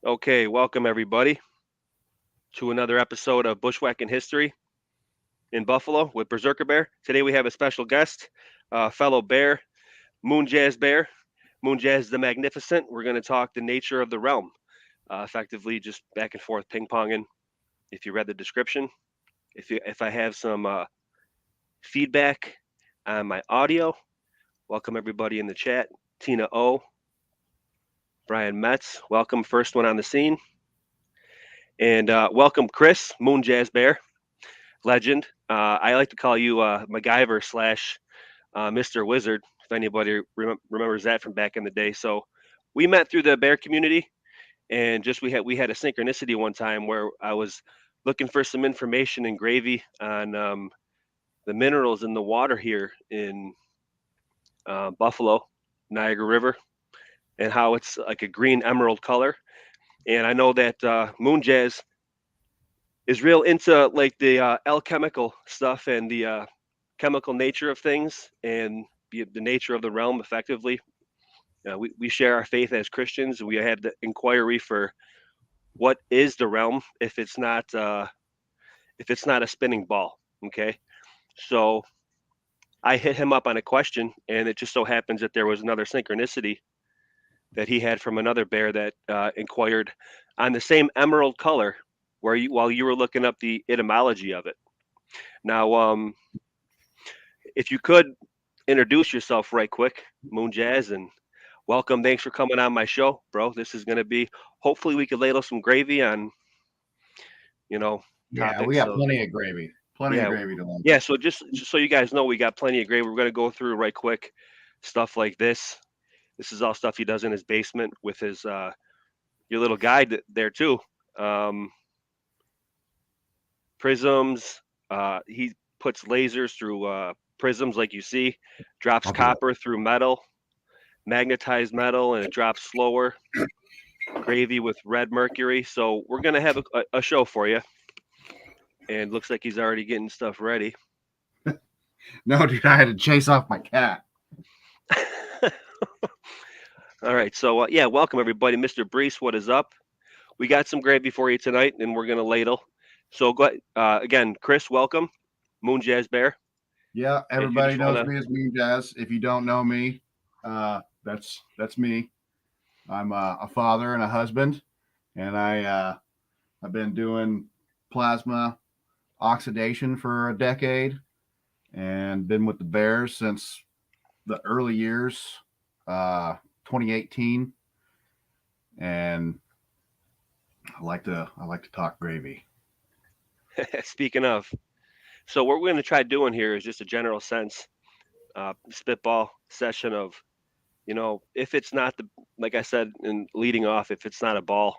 Okay, welcome everybody to another episode of Bushwhacking History in Buffalo with Berserker Bear. Today we have a special guest, fellow bear, MoonJazzBear, Moonjazz the Magnificent. We're going to talk the nature of the realm, effectively just back and forth ping ponging. If you read the description, if I have some feedback on my audio, welcome everybody in the chat. Tina O, Brian Metz, welcome first one on the scene, and welcome Chris MoonJazzBear. Legend. I like to call you MacGyver slash Mr. Wizard, if anybody remembers that from back in the day. So we met through the bear community, and just we had a synchronicity one time where I was looking for some information and gravy on the minerals in the water here in Buffalo, Niagara River, and how it's like a green emerald color. And I know that Moon Jazz is real into like the alchemical stuff and the chemical nature of things and the nature of the realm effectively. We share our faith as Christians. We had the inquiry for what is the realm if it's not a spinning ball. Okay, so I hit him up on a question, and it just so happens that there was another synchronicity that he had from another bear that inquired on the same emerald color while you were looking up the etymology of it. Now, if you could introduce yourself right quick, Moon Jazz, and welcome. Thanks for coming on my show, bro. This is going to be, hopefully we could ladle some gravy on, you know, Yeah, we topics got of, plenty of gravy. Plenty of yeah. gravy to Yeah. ladle. So just so you guys know, we got plenty of gravy. We're going to go through right quick stuff like this. This is all stuff he does in his basement with his, your little guide there too. Um, Prisms. He puts lasers through prisms like you see, drops I'll do that. copper through metal, magnetized metal, and it drops slower. Gravy with red mercury. So we're gonna have a show for you. And looks like he's already getting stuff ready. No, dude, I had to chase off my cat. All right, so yeah, welcome everybody, Mr. Brees. What is up? We got some gravy for you tonight, and we're gonna ladle. So go again, Chris. Welcome, Moon Jazz Bear. Yeah, If you everybody just knows wanna, me as Moon Jazz. If you don't know me, that's me. I'm a father and a husband, and I've been doing plasma oxidation for a decade, and been with the Bears since the early years, 2018, and I like to talk gravy. speaking of, so what we're gonna try doing here is just a general sense, spitball session of, if it's not the, like I said in leading off, if it's not a ball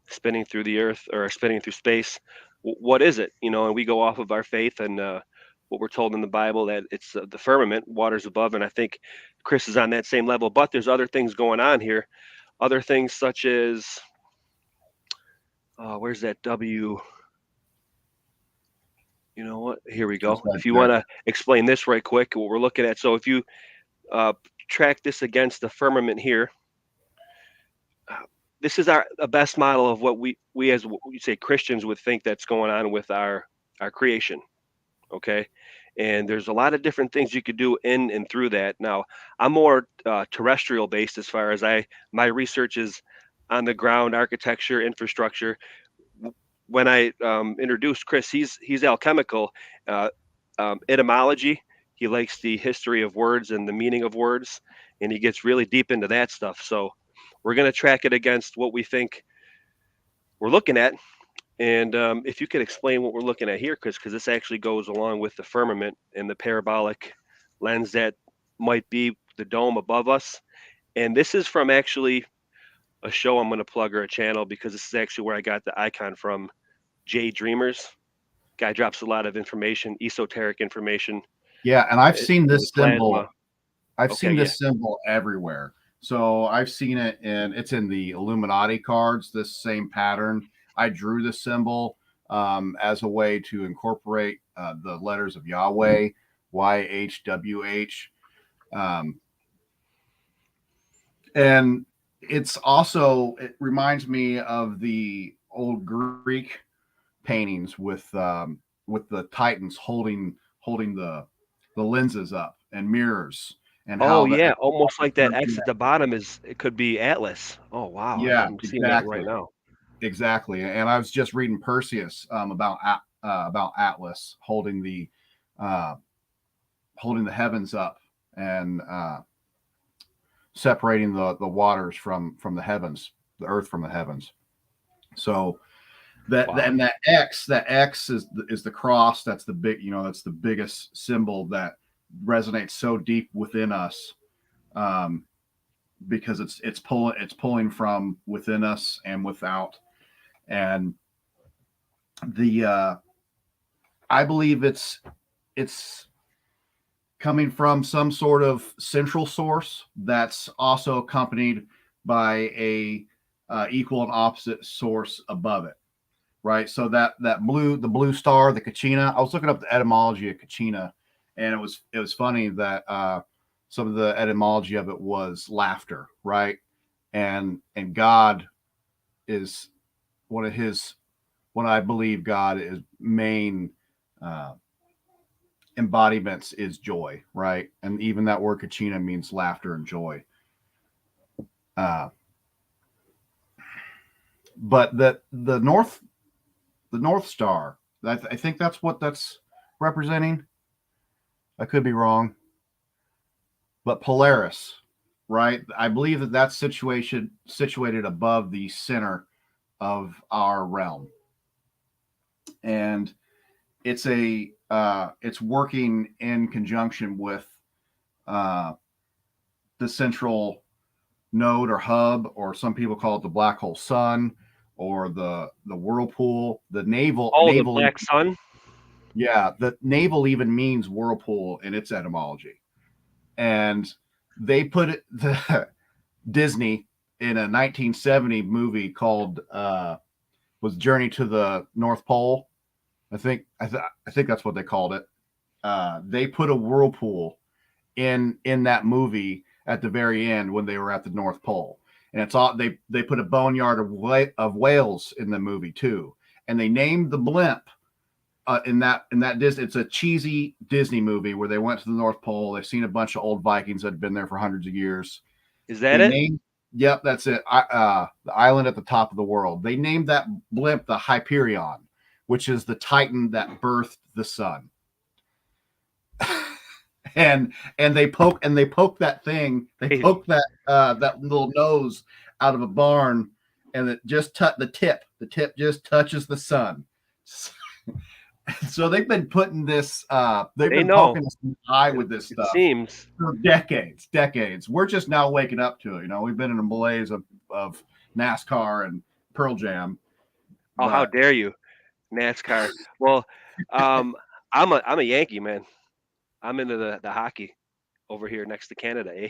spinning through the earth or spinning through space, what is it? And we go off of our faith and what we're told in the Bible that it's the firmament, waters above, and I think Chris is on that same level. But there's other things going on here, other things such as where's that W? You know what? Here we That's go. right If you want there. to explain this right quick, what we're looking at. So if you uh, track this against the firmament here, uh, this is our a best model of what we as we say Christians would think that's going on with our creation. Okay, and there's a lot of different things you could do in and through that. Now I'm more terrestrial based as far as my research is on the ground, architecture, infrastructure. When I introduced Chris, he's alchemical, uh, etymology. He likes the history of words and the meaning of words, and he gets really deep into that stuff. So we're going to track it against what we think we're looking at. And if you could explain what we're looking at here, Chris, because this actually goes along with the firmament and the parabolic lens that might be the dome above us. And this is from actually a show I'm going to plug, or a channel, because this is actually where I got the icon from. Jay Dreamers. Guy drops a lot of information, esoteric information Yeah, and I've seen in the this plasma. symbol. I've Okay, seen yeah. this symbol everywhere. So I've seen it, and it's in the Illuminati cards. This same pattern. I drew this symbol as a way to incorporate the letters of Yahweh, YHWH, and it reminds me of the old Greek paintings with the Titans holding the lenses up and mirrors and Oh, how the yeah, how almost the like that sun, X at the bottom is it could be Atlas. Oh, wow, yeah, I'm seeing that right exactly. now. Exactly. And I was just reading Perseus about Atlas uh, holding the heavens up and separating the waters from the heavens, the earth from the heavens. So Wow. and that X is the cross. That's the big, that's the biggest symbol that resonates so deep within us, um, because it's pulling from within us and without. And the I believe it's coming from some sort of central source that's also accompanied by a equal and opposite source above it, right? So the blue star, the kachina. I was looking up the etymology of kachina, and it was funny that some of the etymology of it was laughter, right? And God is one of his what I believe God is main uh, embodiments is joy, right? And even that word kachina means laughter and joy. Uh, but the North Star, I think that's what that's representing. I could be wrong, but Polaris, right? I believe that that's situated above the center of our realm, and it's working in conjunction with uh, the central node or hub, or some people call it the black hole sun, or the whirlpool. The Oh, the naval, black sun? yeah, the naval even means whirlpool in its etymology, and they put it the Disney in a 1970 movie called was Journey to the North Pole. I think that's what they called it. They put a whirlpool in that movie at the very end when they were at the North Pole, and it's all they put a boneyard of whales in the movie too, and they named the blimp in that Disney. It's a cheesy Disney movie where they went to the North Pole. They've seen a bunch of old Vikings that had been there for hundreds of years. Is that They it? named Yep, that's it. The island at the top of the world. They named that blimp the Hyperion, which is the Titan that birthed the sun. And they poke that thing. They Crazy. poke that little nose out of a barn, and it just the tip just touches the sun. So they've been putting this. They've They been know. poking us in the eye It with this it stuff seems. for decades. We're just now waking up to it. We've been in a malaise of NASCAR and Pearl Jam, Oh, how but dare you, NASCAR. Well, um, I'm a Yankee, man. I'm into the hockey over here next to Canada, eh?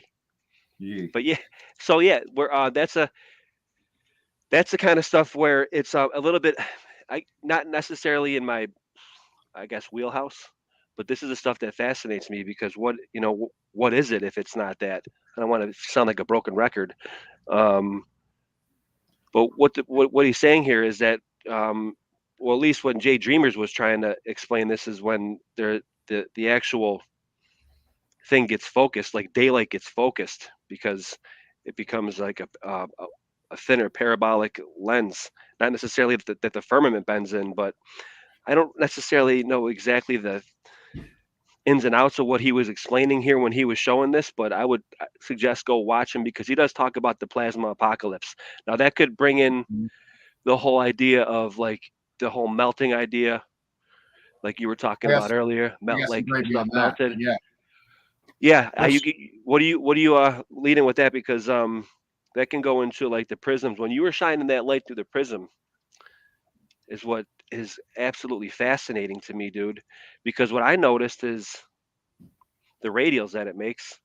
yeah, But yeah, so yeah, we're that's the kind of stuff where it's a little bit, I not necessarily in my, I guess, wheelhouse, but this is the stuff that fascinates me because what is it if it's not that? I don't want to sound like a broken record. Um, but what he's saying here is that, um, well, at least when Jay Dreamers was trying to explain this, is when the actual thing gets focused, like daylight gets focused, because it becomes like a thinner parabolic lens. Not necessarily that the firmament bends in, but I don't necessarily know exactly the ins and outs of what he was explaining here when he was showing this, but I would suggest go watch him because he does talk about the plasma apocalypse. Now that could bring in the whole idea of like the whole melting idea, like you were I talking got about earlier, I melt got some like gravy stuff on that. melted. But yeah, Yeah, there's what do you leading with that? Because that can go into like the prisms. When you were shining that light through the prism is what is absolutely fascinating to me, dude. Because what I noticed is the radials that it makes.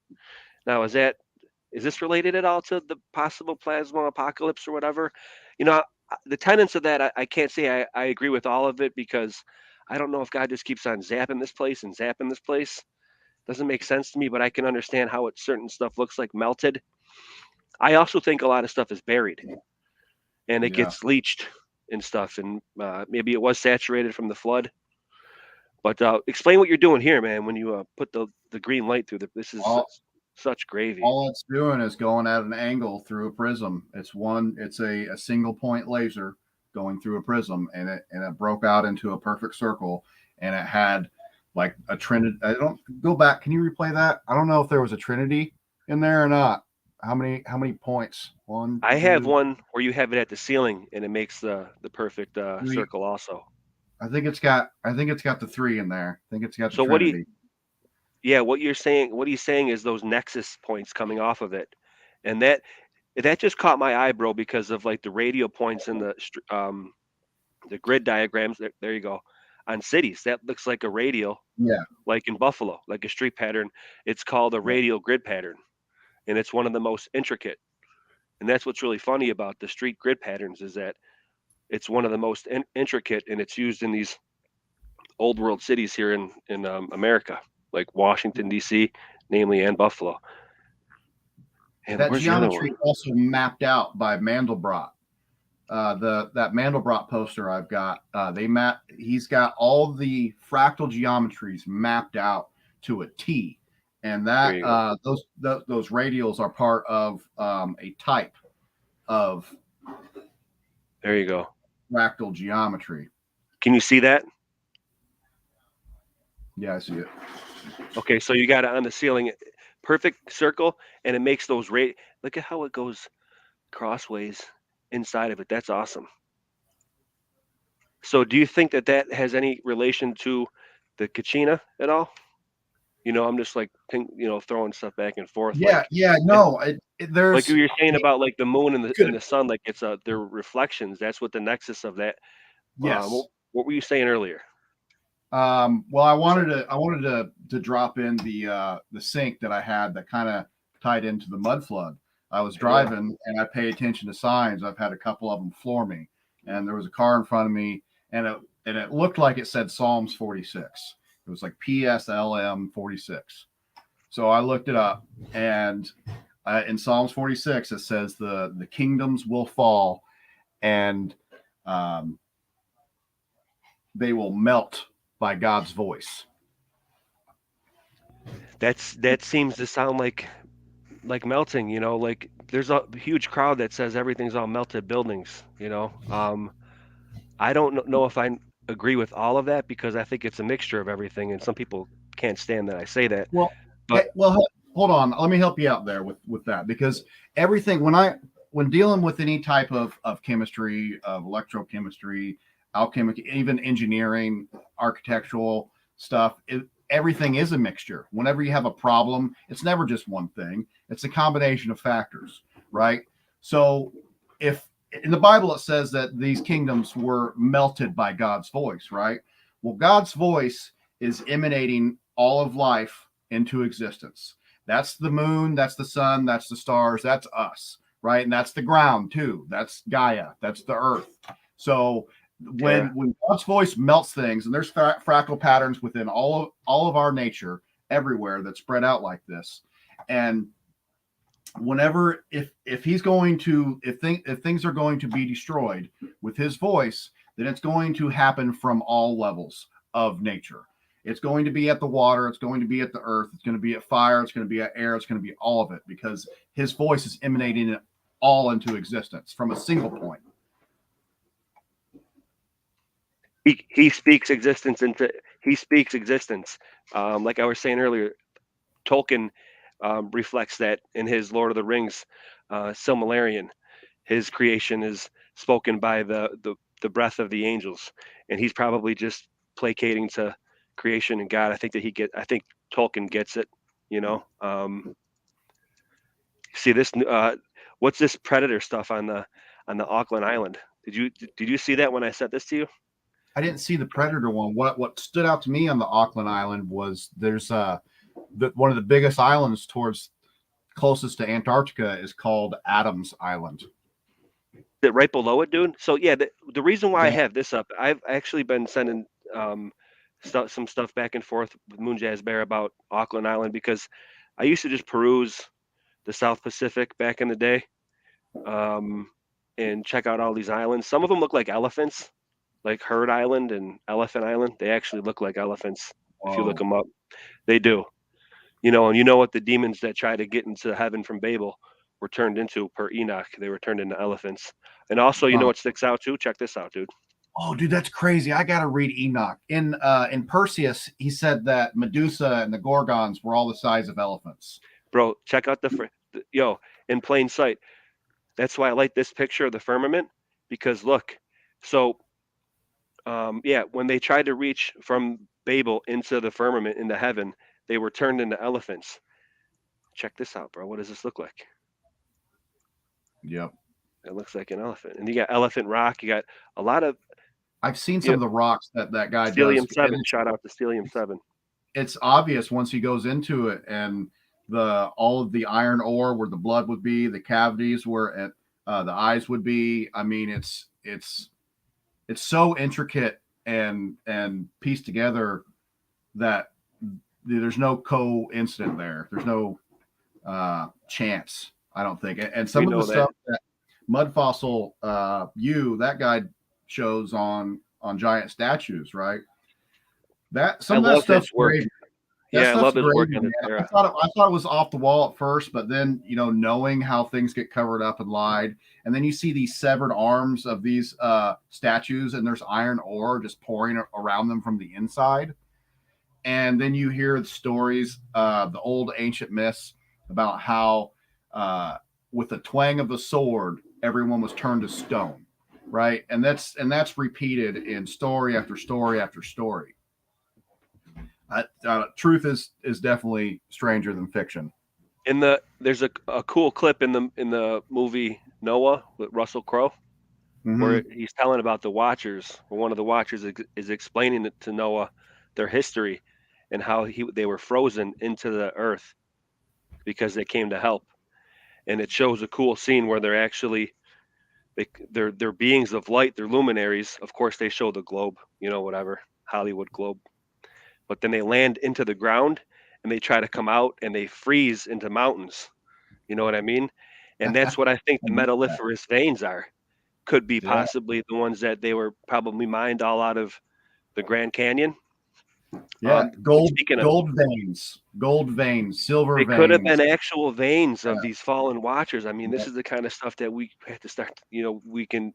Now, is this related at all to the possible plasma apocalypse or whatever? The tenets of that, I can't say I agree with all of it because I don't know if God just keeps on zapping this place and zapping this place. Doesn't make sense to me, but I can understand how certain stuff looks like melted. I also think a lot of stuff is buried and it Yeah. gets leached and stuff, and maybe it was saturated from the flood. But explain what you're doing here, man. When you put the green light through this is All such gravy. all it's doing is going at an angle through a prism. It's a single point laser going through a prism, and it broke out into a perfect circle, and it had like a trinity. I don't go back. Can you replay that? I don't know if there was a trinity in there or not. How many points? One, I have two, one where you have it at the ceiling and it makes the perfect three. circle also. I think it's got the three in there. I think it's got the So what do you? trinity. Yeah, what he's saying is those nexus points coming off of it, and that just caught my eye, bro, because of like the radio points and the grid diagrams. There you go. On cities, that looks like a radial, Yeah. like in Buffalo, like a street pattern. It's called a Yeah. radial grid pattern, and it's one of the most intricate. And that's what's really funny about the street grid patterns is that it's one of the most intricate, and it's used in these old world cities here in America, like Washington D.C., namely, and Buffalo. And That where's the other geometry one? is also mapped out by Mandelbrot. That Mandelbrot poster I've got, he's got all the fractal geometries mapped out to a T, and There that you go. those radials are part of a type of There you go. fractal geometry. Can you see that? Yeah, I see it. Okay, so you got it on the ceiling, perfect circle, and it makes those rate. Look at how it goes crossways inside of it. That's awesome. So, do you think that that has any relation to the Kachina at all? I'm just like throwing stuff back and forth, Yeah, yeah, and no, like there's you were saying about like the moon and good. the sun, like it's their reflections. That's what the nexus of that. Yes. What were you saying earlier? Well, I wanted to drop in the sink that I had that kind of tied into the mud flood. I was Yeah, driving and I pay attention to signs. I've had a couple of them floor me, and there was a car in front of me, and it looked like it said Psalms 46. It was like PSLM 46. So I looked it up, and in Psalms 46 it says the kingdoms will fall, and um, they will melt by God's voice. that seems to sound like melting. Like there's a huge crowd that says everything's all melted buildings. I don't know if I agree with all of that because I think it's a mixture of everything, and some people can't stand that I say that. Well, But hold on. Let me help you out there with that, because everything when dealing with any type of chemistry, of electrochemistry, alchemic, even engineering, architectural stuff, everything is a mixture. Whenever you have a problem, it's never just one thing. It's a combination of factors, right? So if in the Bible it says that these kingdoms were melted by God's voice, right? Well, God's voice is emanating all of life into existence. That's the moon, that's the sun, that's the stars, that's us, right? And that's the ground too. That's Gaia, that's the earth. So yeah, when God's voice melts things, and there's fractal patterns within all of our nature everywhere that spread out like this, and whenever if he's going to if things are going to be destroyed with his voice, then it's going to happen from all levels of nature. It's going to be at the water, it's going to be at the earth, it's going to be at fire, it's going to be at air, it's going to be all of it, because his voice is emanating it all into existence from a single point. he speaks existence into he speaks existence. Like I was saying earlier, Tolkien reflects that in his Lord of the Rings, Silmarillion. His creation is spoken by the breath of the angels, and he's probably just placating to creation and God. I think Tolkien gets it. See this? What's this predator stuff on the Auckland Island? Did you see that when I sent this to you? I didn't see the predator one. What stood out to me on the Auckland Island was there's one of the biggest islands towards closest to Antarctica is called Adams Island. Is it right below it, dude? So yeah, the reason why I Yeah. have this up, I've actually been sending um, some stuff back and forth with MoonJazzBear about Auckland Island because I used to just peruse the South Pacific back in the day, and check out all these islands. Some of them look like elephants, like Herd Island and Elephant Island. They actually look like elephants if you look Whoa. them up. They do. And you know what the demons that try to get into heaven from Babel were turned into per Enoch. They were turned into elephants. And also, you know Huh. what sticks out too? Check this out, dude. Oh, dude, that's crazy. I gotta read Enoch. In Perseus, he said that Medusa and the Gorgons were all the size of elephants. Bro, check out yo, in plain sight. That's why I like this picture of the firmament, because look, so yeah, when they tried to reach from Babel into the firmament into heaven, they were turned into elephants. Check this out, bro. What does this look like? Yep. It looks like an elephant. And you got Elephant Rock. You got a lot of I've seen some of the rocks that guy does. Stellium 7. Shout out to Stellium 7. It's obvious once he goes into it, and all of the iron ore where the blood would be, the cavities where the eyes would be. I mean, it's so intricate and pieced together that there's no coincidence there. There's no chance, I don't think. And some of the stuff that Mud Fossil that guy shows on giant statues, right? That some of that stuff's great. Yeah, I love his work on it. I thought it was off the wall at first, but then knowing how things get covered up and lied, and then you see these severed arms of these statues, and there's iron ore just pouring around them from the inside, and then you hear the stories, the old ancient myths about how with the twang of the sword, everyone was turned to stone, right? And that's repeated in story after story after story. Truth is definitely stranger than fiction. There's a cool clip in the movie Noah with Russell Crowe, where he's telling about the Watchers. Where one of the Watchers is explaining to Noah their history and how they were frozen into the earth because they came to help. And it shows a cool scene where they're actually they're beings of light, they're luminaries. Of course, they show the globe, whatever Hollywood globe. But then they land into the ground and they try to come out and they freeze into mountains. You know what I mean? And that's what I think the metalliferous veins are. Could be possibly the ones that they were probably mined all out of the Grand Canyon. Yeah, gold veins, silver veins. It could have been actual veins of these fallen Watchers. I mean, this is the kind of stuff that we have to start, we can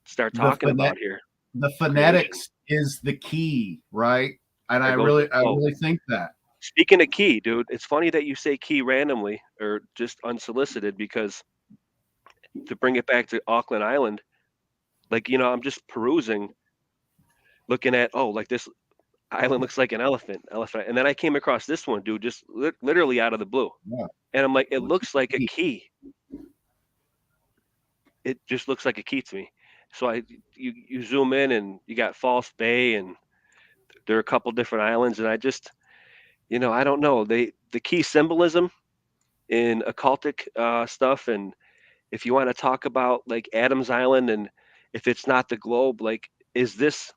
start talking about here. The phonetics is the key, right? And I really think that. Speaking of key, dude, it's funny that you say key randomly or just unsolicited, because to bring it back to Auckland Island, like, I'm just perusing, looking at, like this island looks like an elephant. And then I came across this one, dude, just literally out of the blue. Yeah. And I'm like, it looks like a key. It just looks like a key to me. So you zoom in and you got False Bay, and there are a couple different islands, and I just, I don't know. The key symbolism in occultic stuff, and if you want to talk about like Adam's Island, and if it's not the globe, like, is this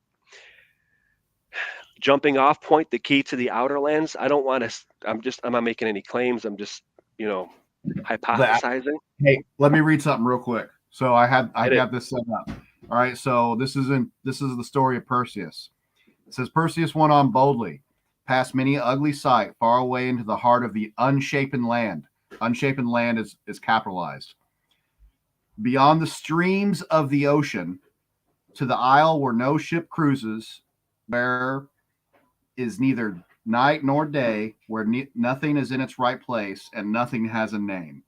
jumping off point the key to the outer lands? I don't want to. I'm not making any claims. I'm just, hypothesizing. Hey, let me read something real quick. So I got this set up. All right. So this is the story of Perseus. It says Perseus went on boldly, past many ugly sight, far away into the heart of the unshapen land. Unshapen land is capitalized. Beyond the streams of the ocean, to the isle where no ship cruises, where is neither night nor day, where nothing is in its right place and nothing has a name.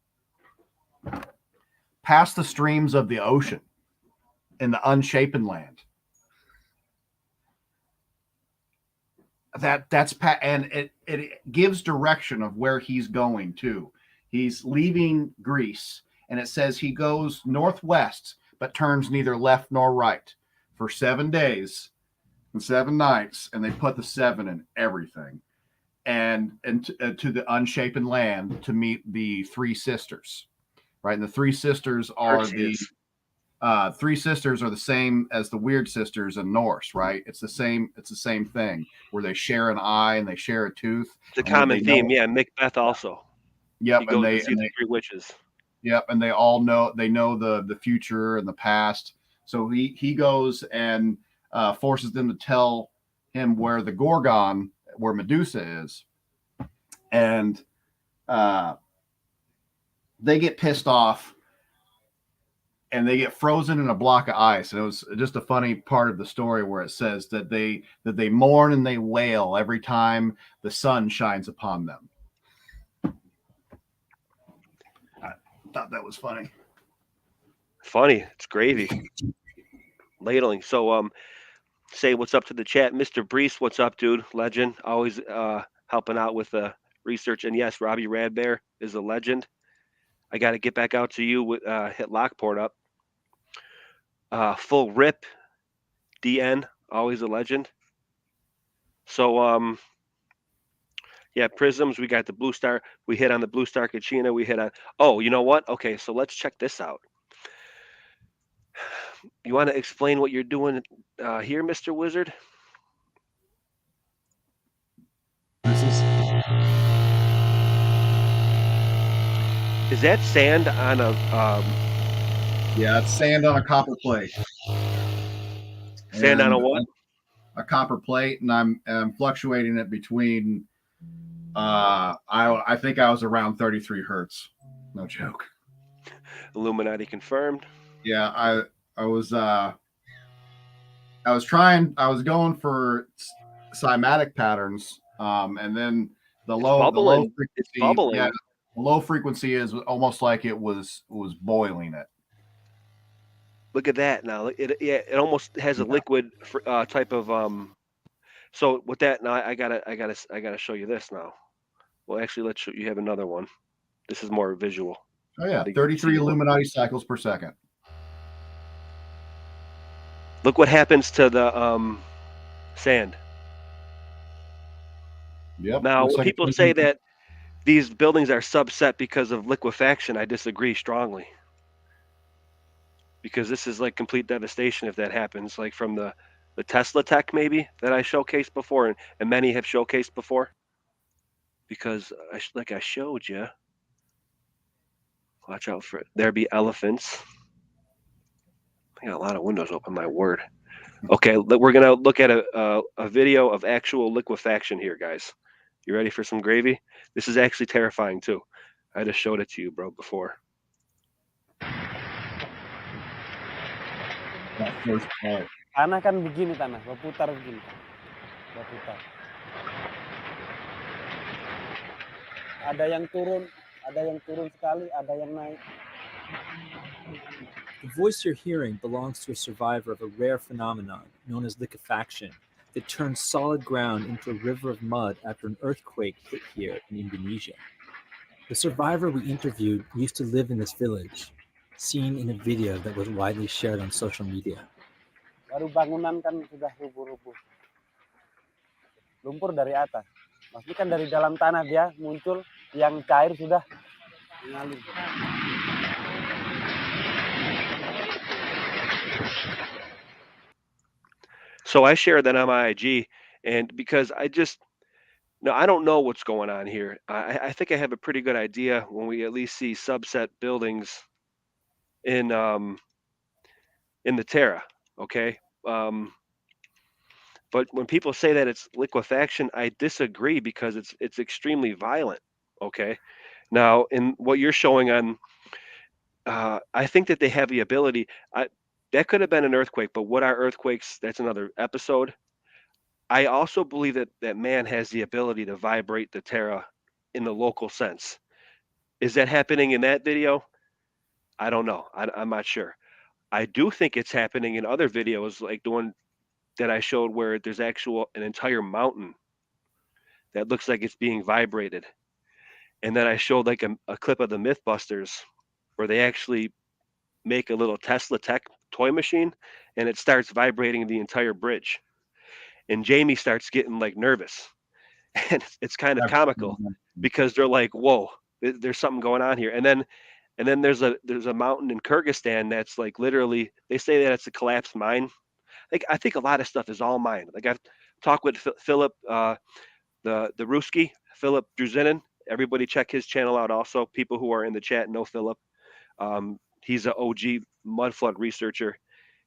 Past the streams of the ocean in the unshapen land. And it gives direction of where he's going to. He's leaving Greece, and it says he goes northwest, but turns neither left nor right for 7 days and 7 nights, and they put the 7 in everything, and to the unshapen land to meet the 3 sisters, right? And the 3 sisters are the same as the weird sisters in Norse, right? It's the same thing where they share an eye and they share a tooth. It's a common theme. Yeah, Macbeth also. Yep, He goes to see the 3 witches. Yep, and they all know the future and the past. So he goes and forces them to tell him where the Gorgon, where Medusa is, and they get pissed off and they get frozen in a block of ice. And it was just a funny part of the story where it says that they mourn and they wail every time the sun shines upon them. I thought that was funny. Funny. It's gravy. Ladling. So say what's up to the chat. Mr. Brees, what's up, dude? Legend. Always helping out with research. And yes, Robbie Radbear is a legend. I got to get back out to you with hit Lockport up. Full rip. DN, always a legend. So yeah, prisms. We got the blue star. We hit on the blue star Kachina. We hit on. Oh, you know what? Okay, so let's check this out. You want to explain what you're doing here, Mr. Wizard? This Is that sand on a Yeah, it's sand on a copper plate. sand on a what? A copper plate, and I'm fluctuating it between. I think I was around 33 hertz. No joke. Illuminati confirmed. Yeah, I was going for cymatic patterns, and then the low frequency. It's bubbling. Yeah, the low frequency is almost like it was boiling it. Look at that now. It almost has a liquid type of So with that now, I gotta show you this now. Well, actually, let's show you have another one. This is more visual. Oh yeah, 33 Illuminati cycles per second. Look what happens to the sand. Yep. Now, when people say that these buildings are subset because of liquefaction, I disagree strongly. Because this is like complete devastation if that happens, like from the Tesla tech maybe that I showcased before, and many have showcased before. Because like I showed you, watch out for it. There be elephants. I got a lot of windows open. My word. Okay, we're gonna look at a video of actual liquefaction here, guys. You ready for some gravy? This is actually terrifying too. I just showed it to you, bro, before. That first part. Tanah kan begini tanah, berputar begini. Berputar. Ada yang turun sekali, ada yang naik. The voice you're hearing belongs to a survivor of a rare phenomenon known as liquefaction that turns solid ground into a river of mud after an earthquake hit here in Indonesia. The survivor we interviewed used to live in this village, seen in a video that was widely shared on social media. Baru bangunan kan sudah rubuh-rubuh. Lumpur dari atas. Maksudnya kan dari dalam tanah dia muncul, yang cair sudah mengalir. So I shared that on my IG, and because I don't know what's going on here. I think I have a pretty good idea when we at least see subset buildings in the Terra. Okay. But when people say that it's liquefaction, I disagree because it's extremely violent. Okay. Now, in what you're showing on, I think that they have the ability. That could have been an earthquake, but what are earthquakes? That's another episode. I also believe that man has the ability to vibrate the Terra in the local sense. Is that happening in that video? I don't know. I'm not sure. I do think it's happening in other videos, like the one that I showed where there's an entire mountain that looks like it's being vibrated. And then I showed like a clip of the Mythbusters where they actually make a little Tesla tech toy machine and it starts vibrating the entire bridge. And Jamie starts getting like nervous. And it's kind of comical because they're like, whoa, there's something going on here. And then there's a mountain in Kyrgyzstan that's like literally, they say that it's a collapsed mine. Like I think a lot of stuff is all mine. Like I've talked with Philip, the Ruski, Philip Druzinin, Everybody check his channel out. Also, people who are in the chat know Philip. He's an OG mudflood researcher.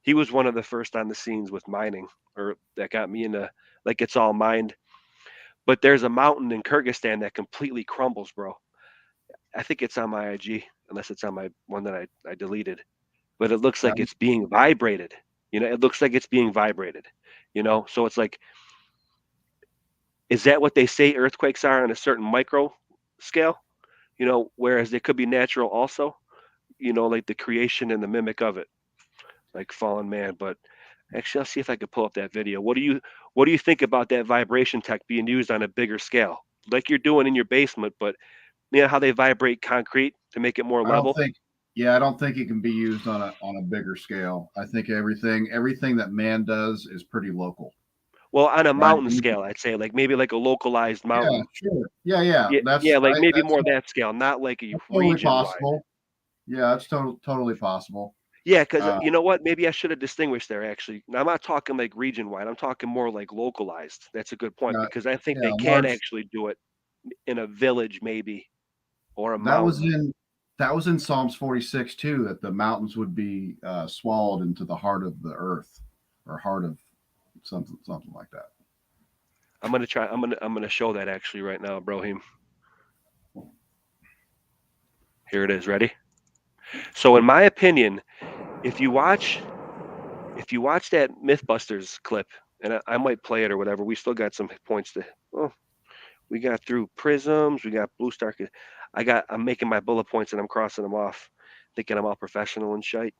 He was one of the first on the scenes with mining, or that got me into like it's all mined. But there's a mountain in Kyrgyzstan that completely crumbles, bro. I think it's on my IG, unless it's on my one that I deleted. But it looks like it's being vibrated. It looks like it's being vibrated. So it's like, is that what they say earthquakes are on a certain micro scale? Whereas they could be natural also. Like the creation and the mimic of it, like fallen man. But actually, I'll see if I could pull up that video. What do you think about that vibration tech being used on a bigger scale, like you're doing in your basement? But how they vibrate concrete to make it more level. I don't think it can be used on a bigger scale. I think everything that man does is pretty local. Well, on a mountain scale, I'd say like maybe like a localized mountain. Yeah, sure. Yeah. That's like maybe more that scale, not like a region possible. Yeah, that's totally possible. Yeah, because you know what? Maybe I should have distinguished there. Actually, now, I'm not talking like region wide. I'm talking more like localized. That's a good point, because I think they can actually do it in a village, maybe, or a mountain. That was in Psalms 46 too. That the mountains would be swallowed into the heart of the earth, or heart of something like that. I'm gonna show that actually right now, Brohim. Here it is. Ready? So, in my opinion, if you watch that Mythbusters clip, and I might play it or whatever, we still got some points to. Oh, we got through prisms. We got blue star. I'm making my bullet points and I'm crossing them off, thinking I'm all professional and shite.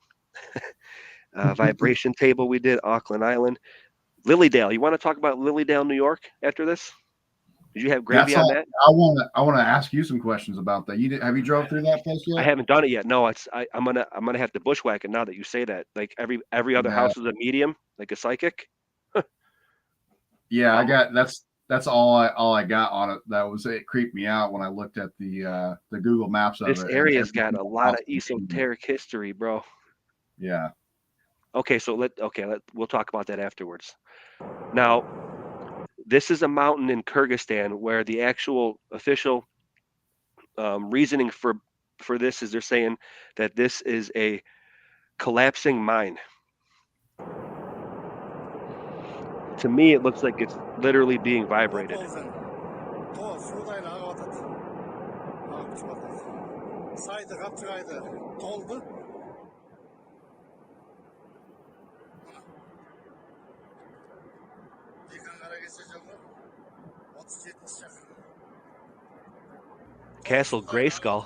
Vibration table we did, Auckland Island, Lilydale. You want to talk about Lilydale, New York after this? Did you have gravy on that? I want to ask you some questions about that. Have you drove through that place yet? I haven't done it yet. No, I'm gonna have to bushwhack it now that you say that. Like every other house is a medium, like a psychic. Yeah, I got that's all I got on it. It creeped me out when I looked at the Google Maps of it. This area's got a lot of esoteric history, bro. Yeah. Okay, so we'll talk about that afterwards. Now, this is a mountain in Kyrgyzstan where the actual official reasoning for this is they're saying that this is a collapsing mine. To me, it looks like it's literally being vibrated. Castle Grayskull.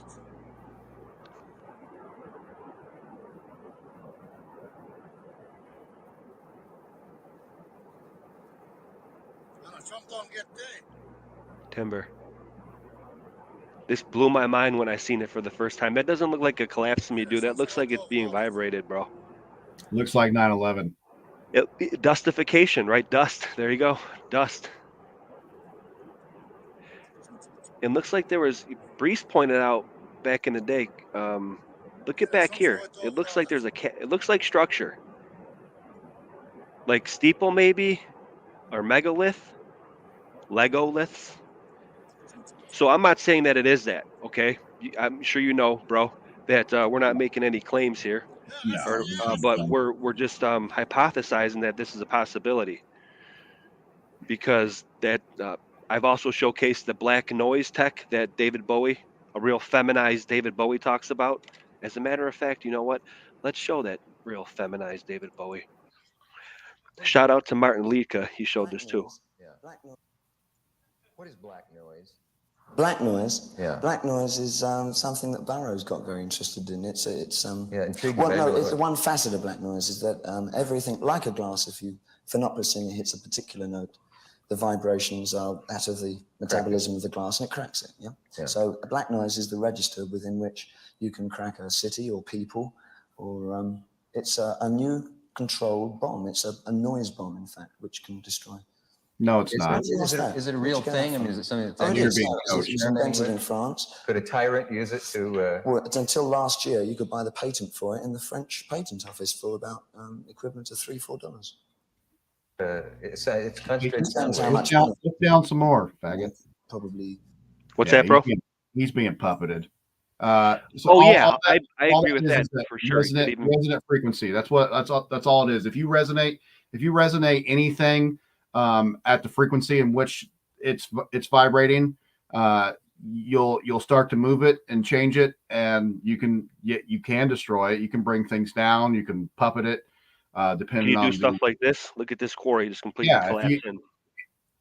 Timber. This blew my mind when I seen it for the first time. That doesn't look like a collapse to me, dude. That looks like it's being vibrated, bro. Looks like 9/11. Dustification, right? Dust. There you go. Dust. It looks like there was, Brees pointed out back in the day. Look at back here. It looks like there's it looks like structure. Like steeple maybe, or megalith, Legoliths. So I'm not saying that it is that, okay? I'm sure you know, bro, that we're not making any claims here. No. But we're just hypothesizing that this is a possibility. Because that I've also showcased the black noise tech that David Bowie, a real feminized David Bowie, talks about. As a matter of fact, you know what? Let's show that real feminized David Bowie. Shout out to Martin Liedtke. He showed this too. Yeah. Black noise. What is black noise? Black noise. Yeah. Black noise is something that Barrow's got very interested in. It's intriguing. Well, no, it's one facet of black noise is that everything, like a glass, if you phenophracine hits a particular note, the vibrations are that of the metabolism of the glass, and it cracks it. Yeah. So a black noise is the register within which you can crack a city or people, or it's a new controlled bomb. It's a noise bomb, in fact, which can destroy. No, it's not. Is it a real thing? I mean, is it something that's it's invented in France? Could a tyrant use it to? Well, until last year, you could buy the patent for it in the French patent office for about equivalent to $3-4. It's concentrated. Look down some more, faggot. Probably. What's that, bro? he's being puppeted. Yeah, I all agree with is that for sure. Resonant frequency. That's all it is. If you resonate anything at the frequency in which it's vibrating, you'll start to move it and change it, and you can destroy it. You can bring things down. You can puppet it. Can Depending you do on stuff like this? Look at this quarry just completely collapsing.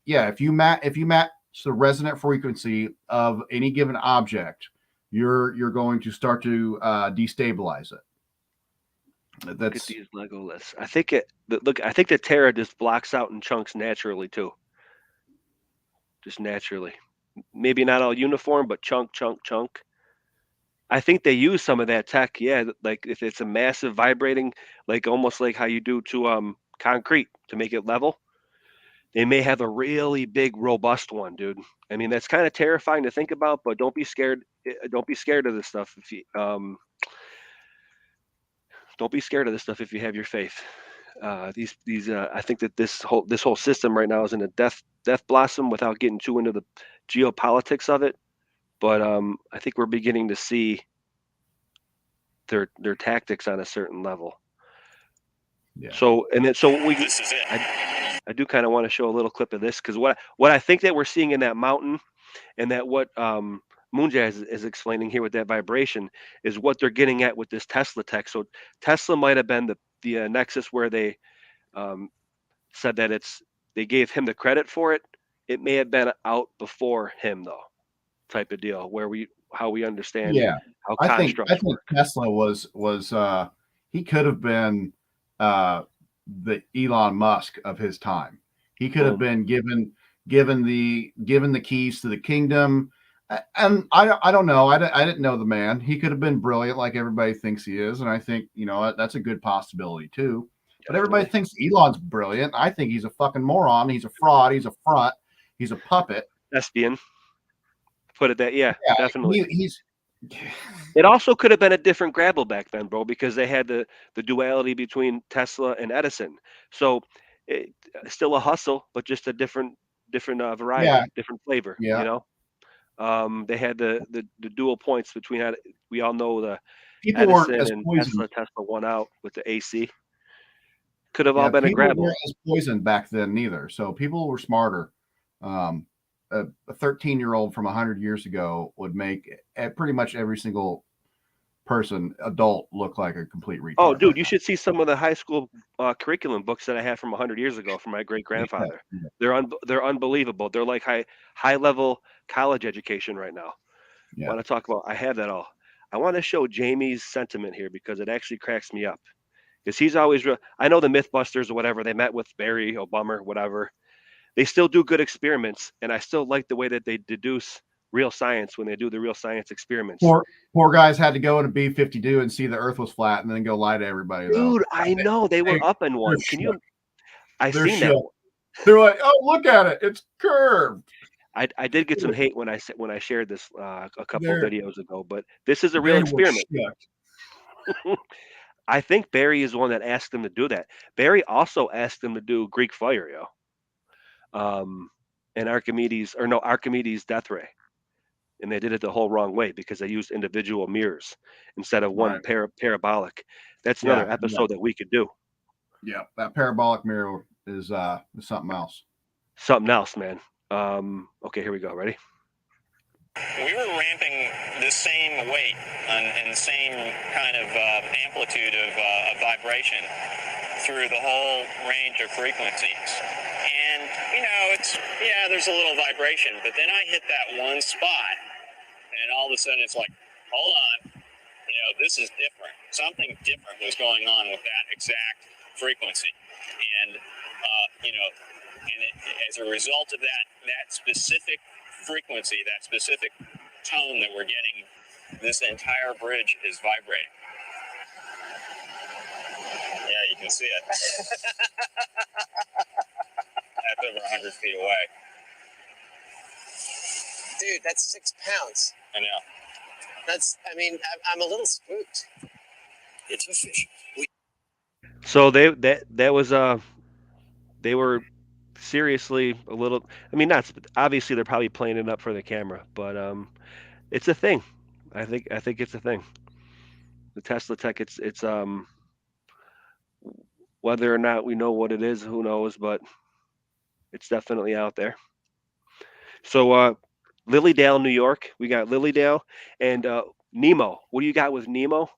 if you match the resonant frequency of any given object, you're going to start to destabilize it. Look at these Lego lists. I think I think the Terra just blocks out in chunks naturally too. Just naturally. Maybe not all uniform, but chunk. I think they use some of that tech, yeah, like if it's a massive vibrating, like almost like how you do to concrete to make it level. They may have a really big, robust one, dude. I mean, that's kind of terrifying to think about, but don't be scared. Don't be scared of this stuff. If you don't be scared of this stuff if you have your faith. These I think that this whole system right now is in a death blossom without getting too into the geopolitics of it. But I think we're beginning to see their tactics on a certain level. Yeah. So this is it. I do kind of want to show a little clip of this because what I think that we're seeing in that mountain, and that what MoonJazz is explaining here with that vibration is what they're getting at with this Tesla tech. So Tesla might have been the nexus where they said that they gave him the credit for it. It may have been out before him though, type of deal where how we understand how constructs work. Tesla was he could have been the Elon Musk of his time. He could have been given the keys to the kingdom. And I don't know. I didn't know the man. He could have been brilliant like everybody thinks he is. And I think, that's a good possibility too. But everybody thinks Elon's brilliant. I think he's a fucking moron. He's a fraud. He's a front. He's a puppet. Thespian. Put it that, yeah definitely. It also could have been a different Grabble back then, bro, because they had the duality between Tesla and Edison. So still a hustle, but just a different variety, different flavor. Yeah. They had the dual points between. We all know the people Edison weren't as and poisoned. Tesla won out with the AC. Could have all been a Grabble. People weren't as poisoned back then neither. So people were smarter. A 13-year-old from 100 years ago would make pretty much every single adult look like a complete retard. Oh, dude, you should see some of the high school curriculum books that I have from 100 years ago from my great grandfather. Yeah. They're unbelievable. They're like high level college education right now. Yeah. I want to talk about. I have that all. I want to show Jamie's sentiment here because it actually cracks me up. Because he's always I know the Mythbusters or whatever. They met with Barry Obama, whatever. They still do good experiments, and I still like the way that they deduce real science when they do the real science experiments. Poor guys had to go in a B-52 and see the Earth was flat, and then go lie to everybody. Dude, though. I know they were up in one. Can you? I seen that. They're like, oh, look at it, it's curved. I did get some hate when I shared this a couple of videos ago, but this is a real experiment. I think Barry is the one that asked them to do that. Barry also asked them to do Greek fire, yo. And Archimedes death ray, and they did it the whole wrong way because they used individual mirrors instead of one parabolic. That's another episode that we could do. Yeah, that parabolic mirror is something else. Something else, man. Okay, here we go. Ready? We were ramping the same weight and the same kind of amplitude of vibration through the whole range of frequencies. And, there's a little vibration, but then I hit that one spot, and all of a sudden it's like, hold on, this is different. Something different was going on with that exact frequency. And, as a result of that specific frequency, that specific tone that we're getting, this entire bridge is vibrating. Yeah, you can see it. That's over 100 feet away. Dude, that's 6 pounds. I know. I'm a little spooked. It's a fish. So they were seriously a little. I mean, not obviously they're probably playing it up for the camera, but It's a thing. I think it's a thing. The Tesla tech, it's whether or not we know what it is, who knows, but it's definitely out there. So Lilydale, New York. We got Lilydale and Nemo. What do you got with Nemo?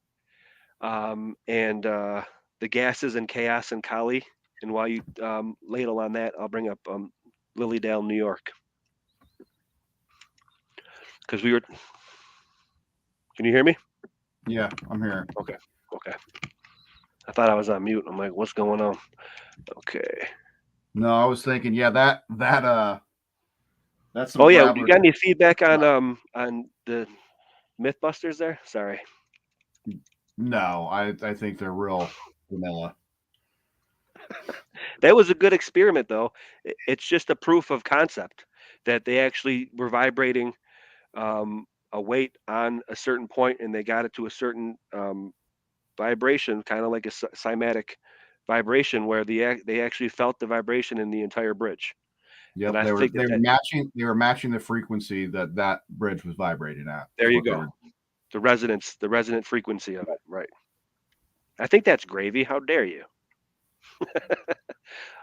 And the gases and chaos and Kali. And while you ladle on that, I'll bring up Lilydale, New York. Because we were. Can you hear me? Yeah, I'm here. Okay. I thought I was on mute. I'm like, what's going on? Okay. No, I was thinking, yeah, that's some Oh yeah, you gravelly. got any feedback on the Mythbusters there? Sorry. No, I think they're real vanilla. That was a good experiment though. It's just a proof of concept that they actually were vibrating a weight on a certain point and they got it to a certain vibration, kind of like a cymatic vibration where they actually felt the vibration in the entire bridge. Yep, And I think they were matching the frequency that bridge was vibrating at. There you go. The resonant frequency of it, right? I think that's gravy. How dare you?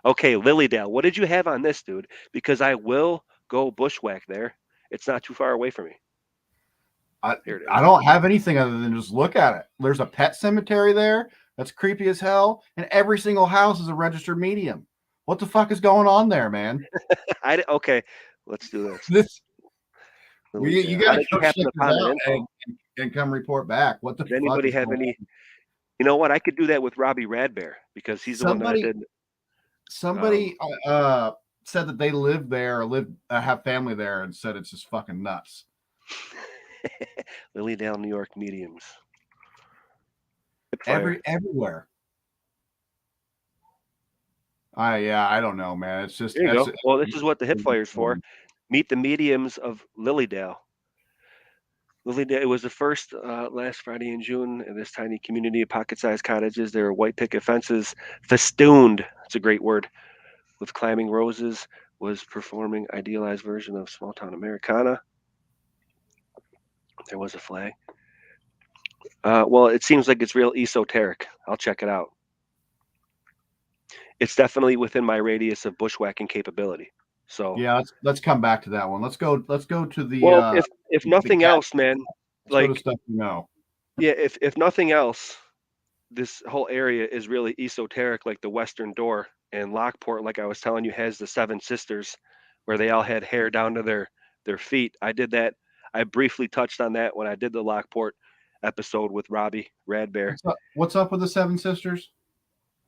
Okay, Lilydale, what did you have on this, dude? Because I will go bushwhack there. It's not too far away from me. Here it is. I don't have anything other than just look at it. There's a pet cemetery there. That's creepy as hell. And every single house is a registered medium. What the fuck is going on there, man? Okay, let's do this. You got to go check this out and come report back. What the Does anybody have any? You know what? I could do that with Robbie Radbear because he's the one that I did. Somebody said that they live there, or have family there, and said it's just fucking nuts. Lilydale, New York mediums. Everywhere. I don't know, man. It's just there you go. Well, this is what the Hipfire's for. Meet the mediums of Lilydale. Lilydale, it was the first last Friday in June in this tiny community of pocket-sized cottages. There were white picket fences festooned. That's a great word. With climbing roses, was performing idealized version of small town Americana. There was a flag. Well, it seems like it's real esoteric. I'll check it out. It's definitely within my radius of bushwhacking capability. So yeah, let's come back to that one. Let's go to the. Well, if nothing else, man, like go to stuff you know. Yeah, if nothing else, this whole area is really esoteric, like the Western Door and Lockport. Like I was telling you, has the Seven Sisters, where they all had hair down to their feet. I did that. I briefly touched on that when I did the Lockport episode with Robbie Radbear. What's up with the Seven Sisters?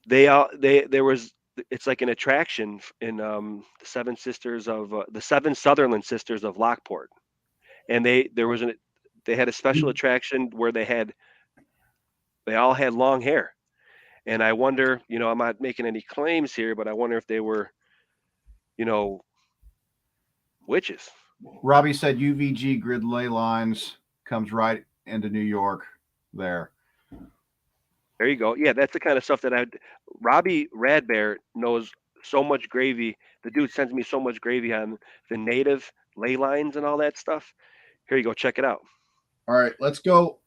It's like an attraction in the Seven Sisters of the Seven Sutherland Sisters of Lockport, and they had a special attraction where they all had long hair, and I wonder, I'm not making any claims here, but I wonder if they were, witches. Robbie said UVG grid ley lines comes right into New York there. There you go. Yeah, that's the kind of stuff that Robbie Radbear knows so much gravy. The dude sends me so much gravy on the native ley lines and all that stuff. Here you go. Check it out. All right, let's go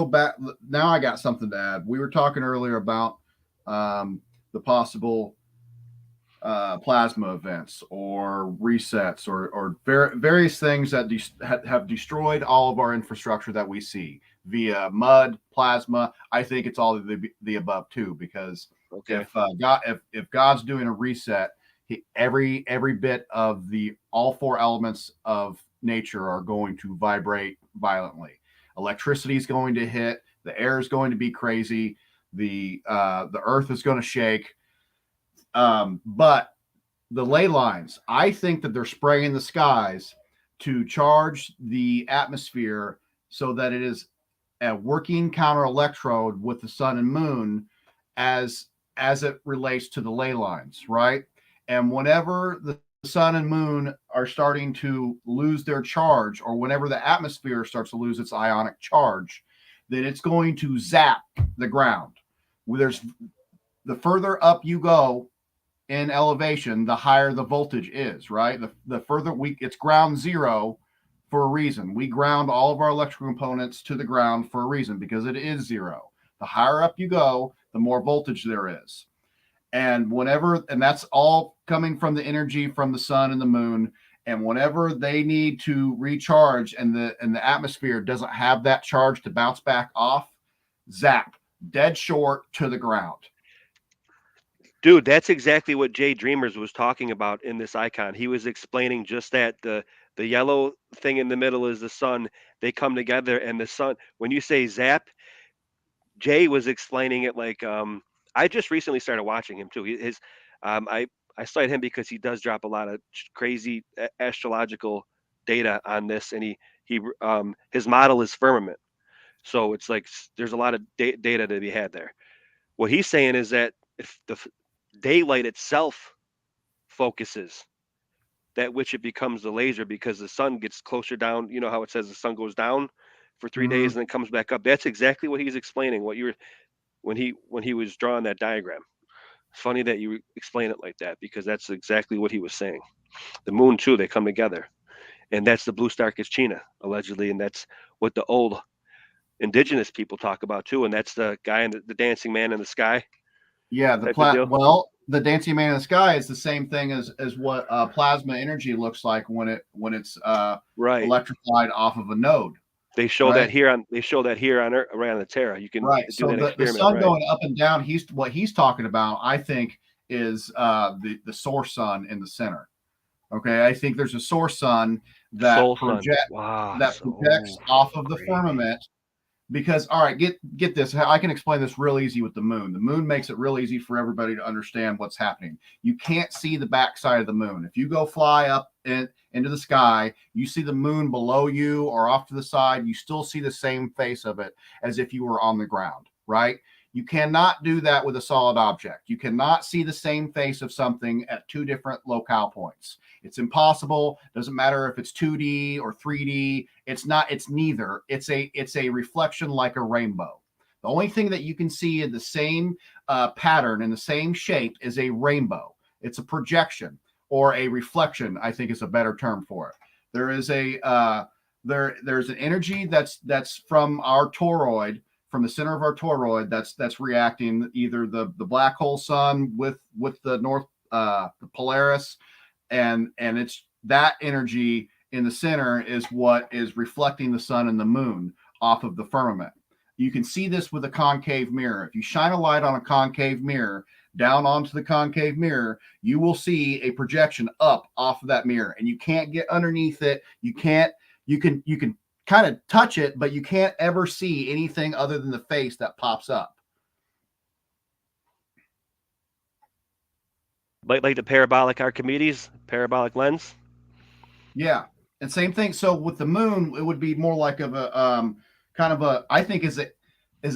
back. Now I got something to add. We were talking earlier about the possible plasma events or resets or various things that have destroyed all of our infrastructure that we see via mud, plasma. I think it's all of the above too, because if God's doing a reset, every bit of all four elements of nature are going to vibrate violently. Electricity is going to hit, the air is going to be crazy, the earth is going to shake. But the ley lines, I think that they're spraying the skies to charge the atmosphere so that it is a working counter electrode with the sun and moon as it relates to the ley lines, right? And whenever the sun and moon are starting to lose their charge, or whenever the atmosphere starts to lose its ionic charge, then it's going to zap the ground. The further up you go in elevation, the higher the voltage is, right? The further it's ground zero for a reason. We ground all of our electrical components to the ground for a reason, because it is zero. The higher up you go, the more voltage there is. And that's all coming from the energy from the sun and the moon. And whenever they need to recharge and the atmosphere doesn't have that charge to bounce back off, zap, dead short to the ground. Dude, that's exactly what Jay Dreamers was talking about in this icon. He was explaining just that the yellow thing in the middle is the sun. They come together, and the sun, when you say zap, Jay was explaining it like I just recently started watching him too. I cite him because he does drop a lot of crazy astrological data on this, and his model is firmament. So it's like there's a lot of data to be had there. What he's saying is that if the daylight itself focuses, that which it becomes the laser, because the sun gets closer down. You know how it says the sun goes down for 3 days and then comes back up. That's exactly what he's explaining. What you were when he was drawing that diagram. It's funny that you explain it like that, because that's exactly what he was saying. The moon too, they come together, and that's the blue star China allegedly, and that's what the old indigenous people talk about too, and that's the guy in the dancing man in the sky. Yeah, the dancing man in the sky is the same thing as what plasma energy looks like when it's right electrified off of a node. They show that here on Earth, around the Terra. You can do so that experiment. The sun going up and down. What he's talking about, I think, is the source sun in the center. Okay, I think there's a source sun that projects off of the firmament. Because, all right, get this. I can explain this real easy with the moon. The moon makes it real easy for everybody to understand what's happening. You can't see the backside of the moon. If you go fly up into the sky, you see the moon below you or off to the side, you still see the same face of it as if you were on the ground, right? You cannot do that with a solid object. You cannot see the same face of something at two different locale points. It's impossible. Doesn't matter if it's 2D or 3D. It's neither. It's a reflection like a rainbow. The only thing that you can see in the same pattern, in the same shape, is a rainbow. It's a projection or a reflection, I think is a better term for it. There is there's an energy that's from our toroid, from the center of our toroid, that's reacting either the black hole sun with the the Polaris, and it's that energy in the center is what is reflecting the sun and the moon off of the firmament. You can see this with a concave mirror. If you shine a light on a concave mirror down onto the concave mirror, you will see a projection up off of that mirror, and you can't get underneath it. You can kind of touch it, but you can't ever see anything other than the face that pops up. Like the parabolic Archimedes, parabolic lens. Yeah, and same thing. So with the moon, it would be more like I think is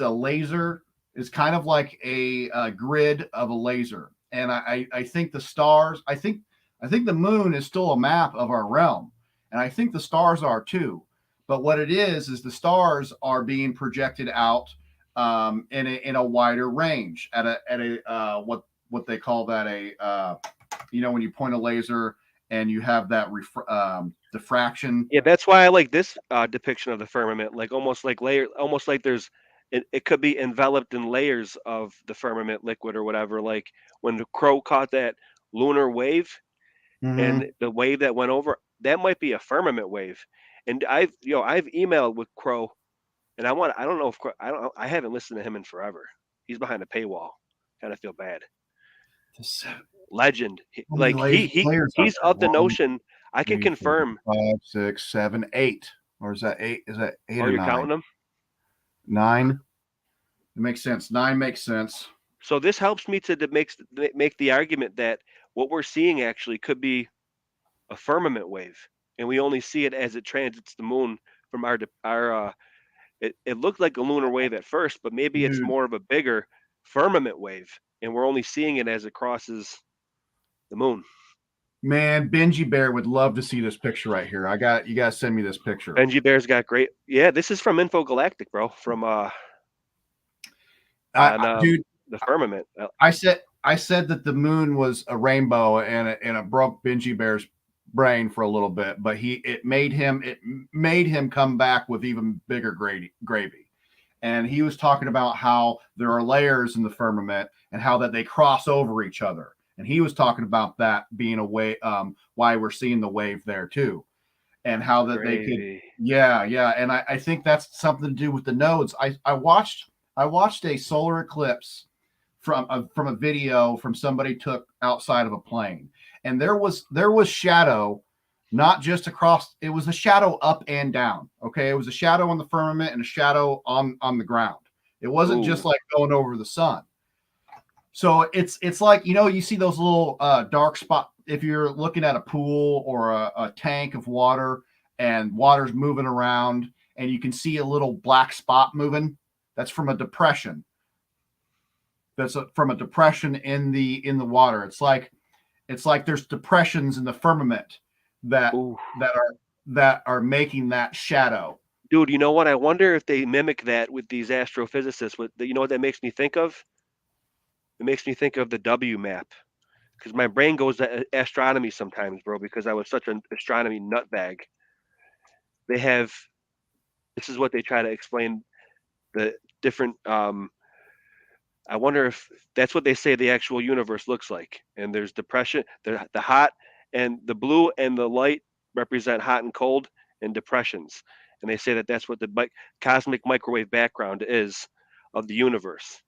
a laser, is kind of like a grid of a laser. And I think the stars, I think the moon is still a map of our realm, and I think the stars are too. But what it is the stars are being projected out in a wider range at a what they call that when you point a laser and you have that diffraction. Yeah, that's why I like this depiction of the firmament, like almost like there's it could be enveloped in layers of the firmament liquid or whatever. Like when the Crow caught that lunar wave and the wave that went over, that might be a firmament wave. And I've emailed with Crow, and I don't know if Crow, I haven't listened to him in forever. He's behind a paywall. Kind of feel bad. Legend. He's of the notion. I can confirm 5, 6, 7, 8. Or is that 8? Is that 8 or 9? You're counting them? 9. It makes sense. 9 makes sense. So this helps me to make the argument that what we're seeing actually could be a firmament wave, and we only see it as it transits the moon from our it looked like a lunar wave at first, but maybe it's more of a bigger firmament wave, and we're only seeing it as it crosses the moon. Man, Benji Bear would love to see this picture right here. You guys send me this picture. Benji Bear's got great. Yeah, this is from Infogalactic, bro. From dude, the firmament. I said that the moon was a rainbow, and it broke Benji Bear's brain for a little bit, but it made him come back with even bigger gravy. And he was talking about how there are layers in the firmament and how that they cross over each other. And he was talking about that being a way, why we're seeing the wave there too, and how that they could, yeah. And I think that's something to do with the nodes. I watched a solar eclipse from a video from somebody took outside of a plane, and there was shadow, not just across. It was a shadow up and down. Okay, it was a shadow on the firmament and a shadow on the ground. It wasn't just like going over the sun. So it's like, you see those little dark spot if you're looking at a pool or a tank of water and water's moving around and you can see a little black spot moving. That's from a depression. That's from a depression in the water. It's like there's depressions in the firmament that are making that shadow. Dude, you know what? I wonder if they mimic that with these astrophysicists. You know what that makes me think of? It makes me think of the W map, because my brain goes to astronomy sometimes, bro, because I was such an astronomy nutbag. This is what they try to explain the different, I wonder if that's what they say the actual universe looks like. And there's depression, the hot and the blue and the light represent hot and cold and depressions. And they say that that's what the cosmic microwave background is of the universe.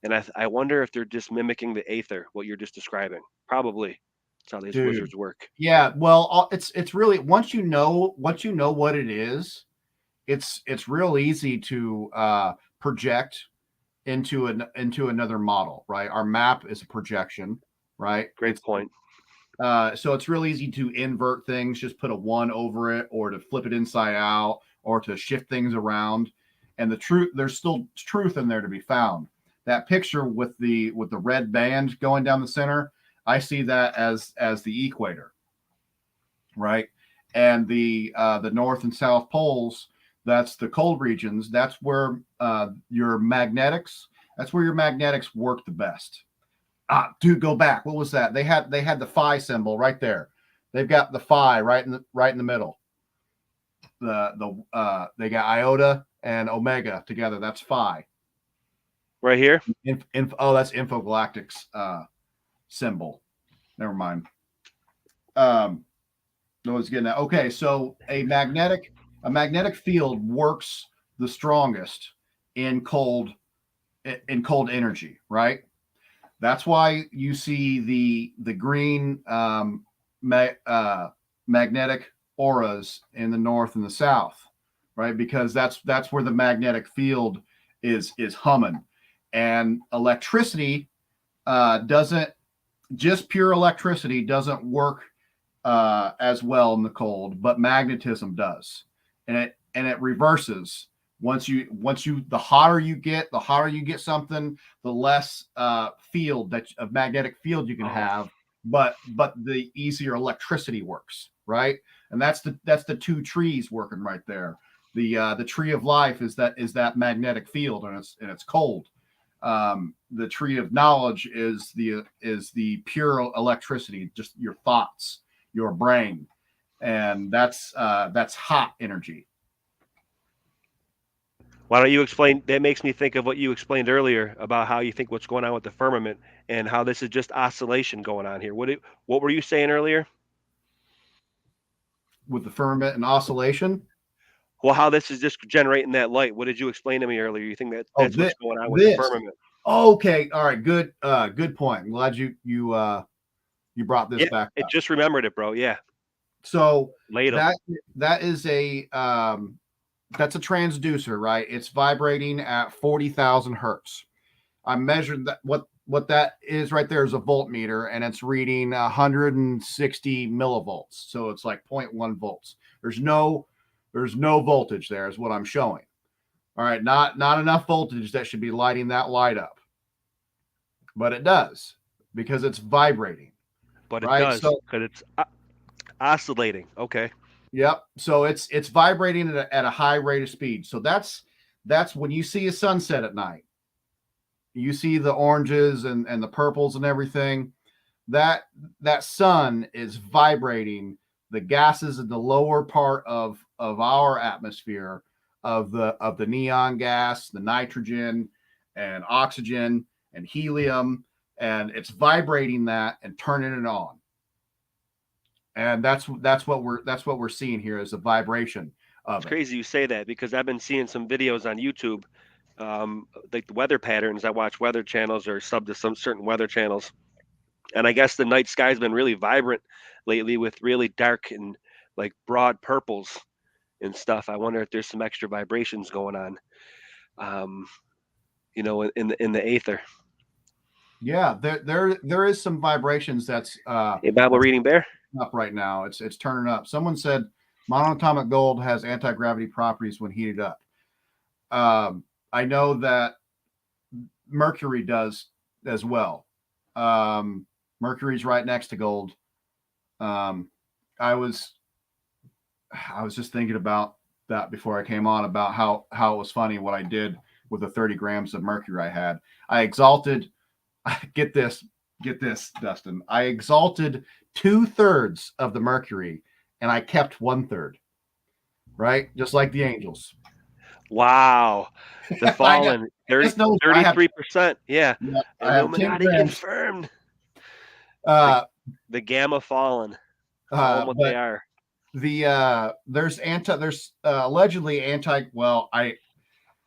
And I wonder if they're just mimicking the aether, what you're just describing. Probably. That's how these wizards work. Yeah, well, it's really once you know what it is, it's real easy to project into another model, right? Our map is a projection, right? Great point. So it's real easy to invert things, just put a 1 over it, or to flip it inside out, or to shift things around. And there's still truth in there to be found. That picture with the red band going down the center, I see that as the equator, right? And the north and south poles, that's the cold regions. That's where your magnetics work the best. Dude, go back. What was that? They had the phi symbol right there. They've got the phi right in the middle. They got iota and omega together. That's phi. Right here. That's Infogalactic's symbol. Never mind. No one's getting that. Okay, so a magnetic field works the strongest in cold energy, right? That's why you see the green magnetic auras in the north and the south, right? Because that's where the magnetic field is humming. And electricity pure electricity doesn't work as well in the cold, but magnetism does, and it reverses. Once you the hotter you get something, the less field of magnetic field you can have, but the easier electricity works, right? And that's the two trees working right there. The tree of life is that magnetic field, and it's cold. The tree of knowledge is the pure electricity, just your thoughts, your brain, and that's hot energy. Why don't you explain? That makes me think of what you explained earlier about how you think what's going on with the firmament and how this is just oscillation going on here. What were you saying earlier? With the firmament and oscillation? Well, how this is just generating that light. What did you explain to me earlier? You think that's what's going on with the firmament? Okay, all right, good point. I'm glad you brought this back up. It just remembered it, bro. Yeah. So later. That is that's a transducer, right? It's vibrating at 40,000 hertz. I measured that. What that is right there is a voltmeter, and it's reading 160 millivolts. So it's like 0.1 volts. There's no voltage there, is what I'm showing. All right, not enough voltage that should be lighting that light up, but it does because it's vibrating. But it does because it's oscillating. Okay. Yep. So it's vibrating at a high rate of speed. So that's when you see a sunset at night. You see the oranges and the purples and everything. That sun is vibrating the gases in the lower part of our atmosphere, of the neon gas, the nitrogen and oxygen and helium, and it's vibrating that and turning it on. And that's what we're seeing here is a vibration of It's it. crazy you say that, because I've been seeing some videos on YouTube, like the weather patterns. I watch weather channels or sub to some certain weather channels, and I guess the night sky's been really vibrant lately with really dark and like broad purples and stuff. I wonder if there's some extra vibrations going on, in the aether. Yeah, there is some vibrations that's Hey, Bible reading bear. up right now. It's turning up. Someone said monatomic gold has anti-gravity properties when heated up. I know that mercury does as well. Mercury's right next to gold. I was just thinking about that before I came on, about how it was funny what I did with the 30 grams of mercury I had. I exalted, get this, Dustin. I exalted 2/3 of the mercury and I kept 1/3, right? Just like the angels. Wow. The fallen, 33%. Yeah. I have 10 Illuminati grams. confirmed. The gamma fallen. Call them what they are. There's allegedly anti. Well, I'm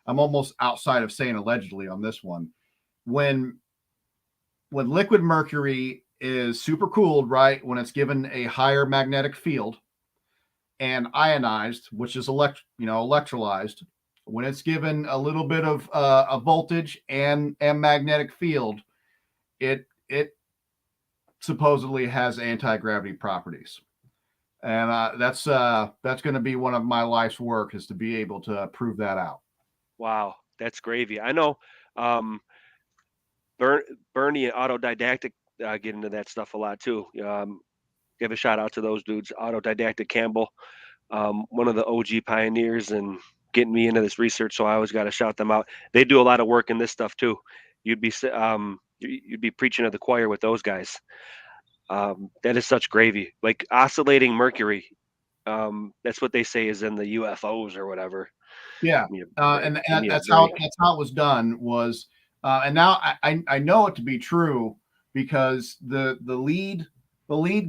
almost outside of saying allegedly on this one. When liquid mercury is supercooled, right? When it's given a higher magnetic field and ionized, which is electrolyzed, when it's given a little bit of a voltage and magnetic field, it supposedly has anti-gravity properties. And that's going to be one of my life's work, is to be able to prove that out. Wow, that's gravy. I know Bernie and Autodidactic get into that stuff a lot too. Give a shout out to those dudes, Autodidactic Campbell, one of the OG pioneers and getting me into this research. So I always got to shout them out. They do a lot of work in this stuff too. You'd be preaching to the choir with those guys. That is such gravy. Like oscillating mercury. That's what they say is in the UFOs or whatever. Yeah, and that's how it was done. Was and now I know it to be true, because the lead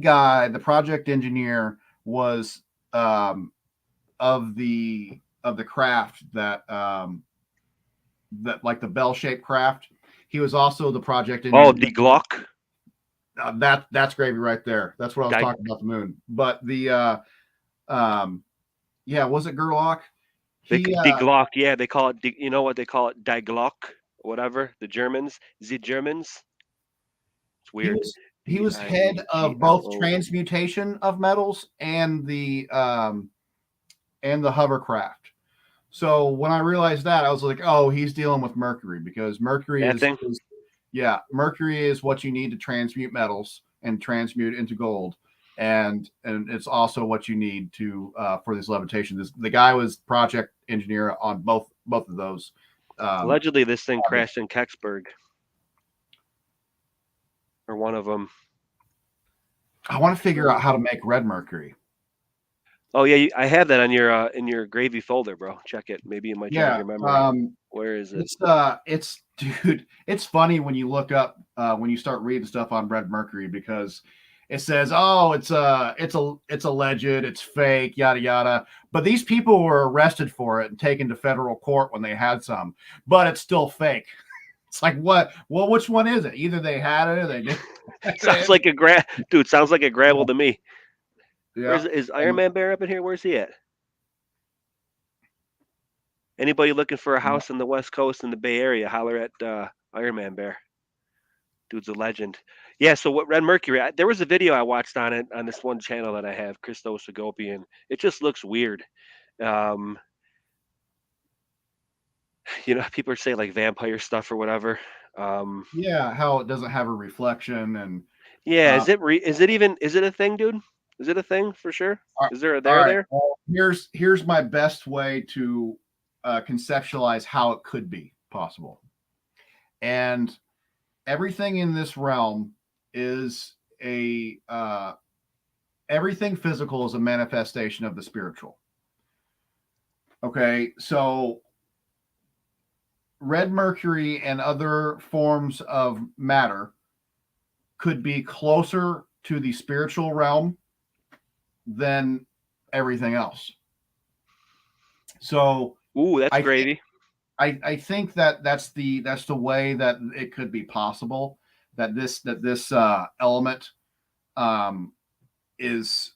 guy, the project engineer, was of the craft that like the bell-shaped craft. He was also the project engineer. Oh, the Glock. That's gravy right there. That's what I was talking about, the moon. But the was it Gerlach? Die Glock, yeah, they call it. You know what they call it? Die Glock, whatever. The Germans. It's weird. He was head of both transmutation of metals and the hovercraft. So when I realized that, I was like, oh, he's dealing with mercury, because mercury mercury is what you need to transmute metals and transmute into gold. And it's also what you need to for this levitation. The guy was project engineer on both of those. Allegedly, this thing crashed in Kecksburg, or one of them. I want to figure out how to make red mercury. Oh yeah, I have that on your in your gravy folder, bro. Check it. Maybe it might jog your memory. Where is it? It's funny when you look up when you start reading stuff on red mercury, because it says, oh, it's alleged, it's fake, yada yada. But these people were arrested for it and taken to federal court when they had some, but it's still fake. It's like, what? Well, which one is it? Either they had it or they didn't. Sounds like a Sounds like a gravel to me. Yeah. Is Iron Man Bear up in here? Where's he at? Anybody looking for a house in the West Coast in the Bay Area, holler at Iron Man Bear. Dude's a legend. Yeah, so what red mercury, there was a video I watched on it on this one channel that I have, Christos Agopian. It just looks weird. People say like vampire stuff or whatever. How it doesn't have a reflection. And is it a thing, dude? Is it a thing for sure? Is there there? Well, here's my best way to conceptualize how it could be possible. And everything in this realm is a everything physical is a manifestation of the spiritual. Okay, so red mercury and other forms of matter could be closer to the spiritual realm than everything else. So, Ooh, that's I gravy. I think that's the way that it could be possible that this element is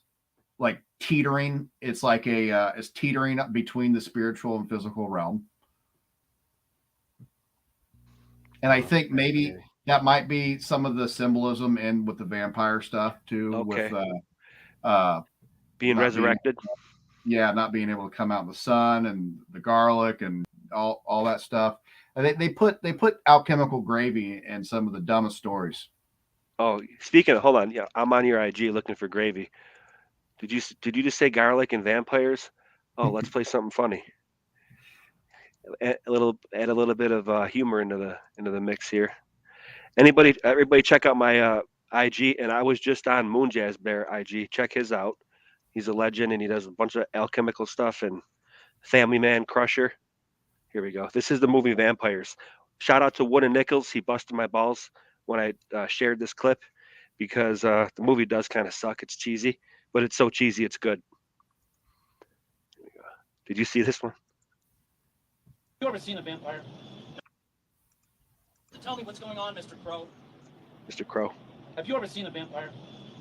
like teetering. It's like it's teetering up between the spiritual and physical realm. And I think maybe that might be some of the symbolism in with the vampire stuff too, Okay. with Being resurrected. Not being able to come out in the sun and the garlic and all that stuff. And they put alchemical gravy in some of the dumbest stories. Oh, speaking of, hold on. Yeah, I'm on your IG looking for gravy. Did you just say garlic and vampires? Oh, let's play something funny. Add a little bit of humor into the mix here. Everybody, check out my IG, and I was just on MoonJazzBear IG. Check his out. He's a legend, and he does a bunch of alchemical stuff and Family Man Crusher. Here we go. This is the movie Vampires. Shout out to Wood and Nichols. He busted my balls when I shared this clip because the movie does kind of suck. It's cheesy, but it's so cheesy it's good. Here we go. Did you see this one? You ever seen a vampire? Tell me what's going on, Mr. Crow. Mr. Crow. Have you ever seen a vampire?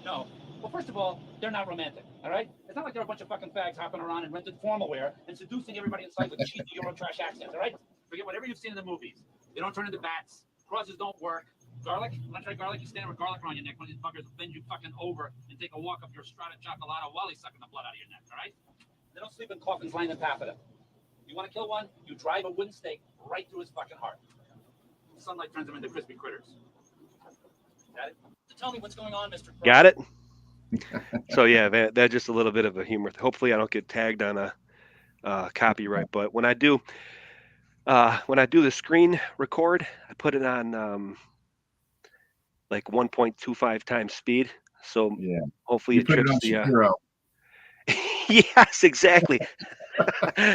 No. Well, first of all, they're not romantic, all right? It's not like they're a bunch of fucking fags hopping around in rented formal wear and seducing everybody inside with cheesy Eurotrash accents, all right? Forget whatever you've seen in the movies. They don't turn into bats. Crosses don't work. Garlic? You want to try garlic? You stand with garlic around your neck. One of these buggers will bend you fucking over and take a walk up your strata chocolate while he's sucking the blood out of your neck, all right? They don't sleep in coffins lying in taffeta. You want to kill one? You drive a wooden stake right through his fucking heart. Sunlight turns them into crispy critters. Got it? So tell me what's going on, Mr. Crow. Got it? So yeah, that's just a little bit of a humor. Hopefully I don't get tagged on a copyright, but when I do the screen record, I put it on like 1.25 times speed. So hopefully it trips the yes, exactly.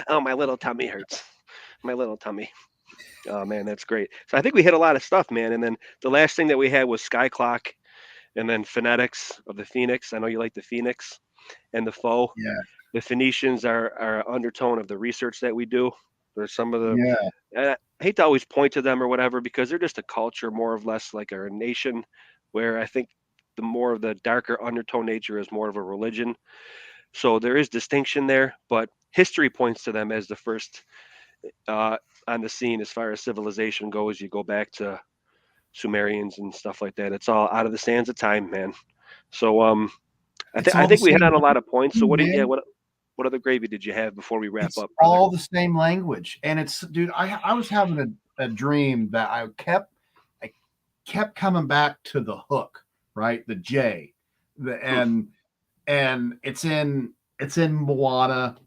Oh, my little tummy hurts. My little tummy. Oh man, that's great. So I think we hit a lot of stuff, man. And then the last thing that we had was Sky Clock, and then phonetics of the Phoenix. I know you like the Phoenix and the foe. Yeah. The Phoenicians are undertone of the research that we do. There's some of the I hate to always point to them or whatever because they're just a culture more or less like a nation, where I think the more of the darker undertone nature is more of a religion. So there is distinction there, but history points to them as the first on the scene as far as civilization goes. You go back to Sumerians and stuff like that. It's all out of the sands of time, man. So I think we hit on a lot of points. So what other gravy did you have before we wrap up, brother? All the same language, and it's, dude, I was having a dream that I kept coming back to the hook, right? The J, and it's in Moana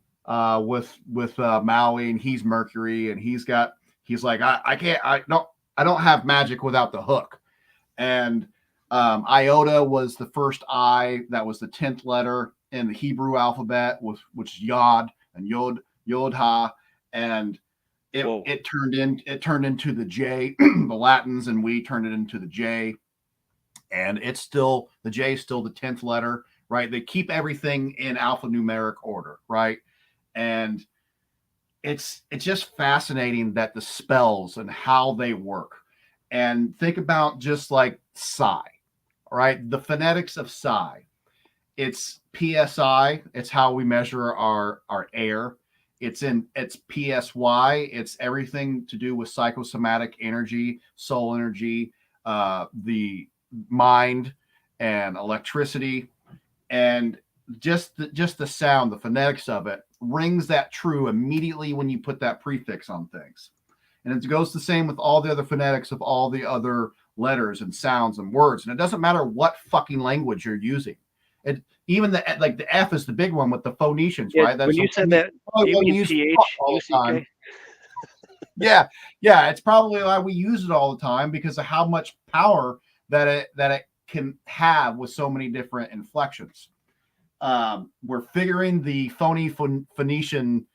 with Maui, and he's Mercury, and he's like I don't have magic without the hook. And Iota was the first I, that was the 10th letter in the Hebrew alphabet, which is Yod and Yod-Ha, and it turned into the J, the Latins, and we turned it into the J, and it's still, the J is still the 10th letter, right? They keep everything in alphanumeric order, right? And it's just fascinating that the spells and how they work. And think about just like psi, right? The phonetics of psi. It's PSI. It's how we measure our air. It's PSY. It's everything to do with psychosomatic energy, soul energy, the mind, and electricity, and just the sound, the phonetics of it rings that true immediately when you put that prefix on things. And it goes the same with all the other phonetics of all the other letters and sounds and words. And it doesn't matter what fucking language you're using. And even the F is the big one with the Phoenicians, right? That's when you said that, you mean PH, yeah. It's probably why we use it all the time, because of how much power that it can have with so many different inflections. we're figuring the phony Phoenician,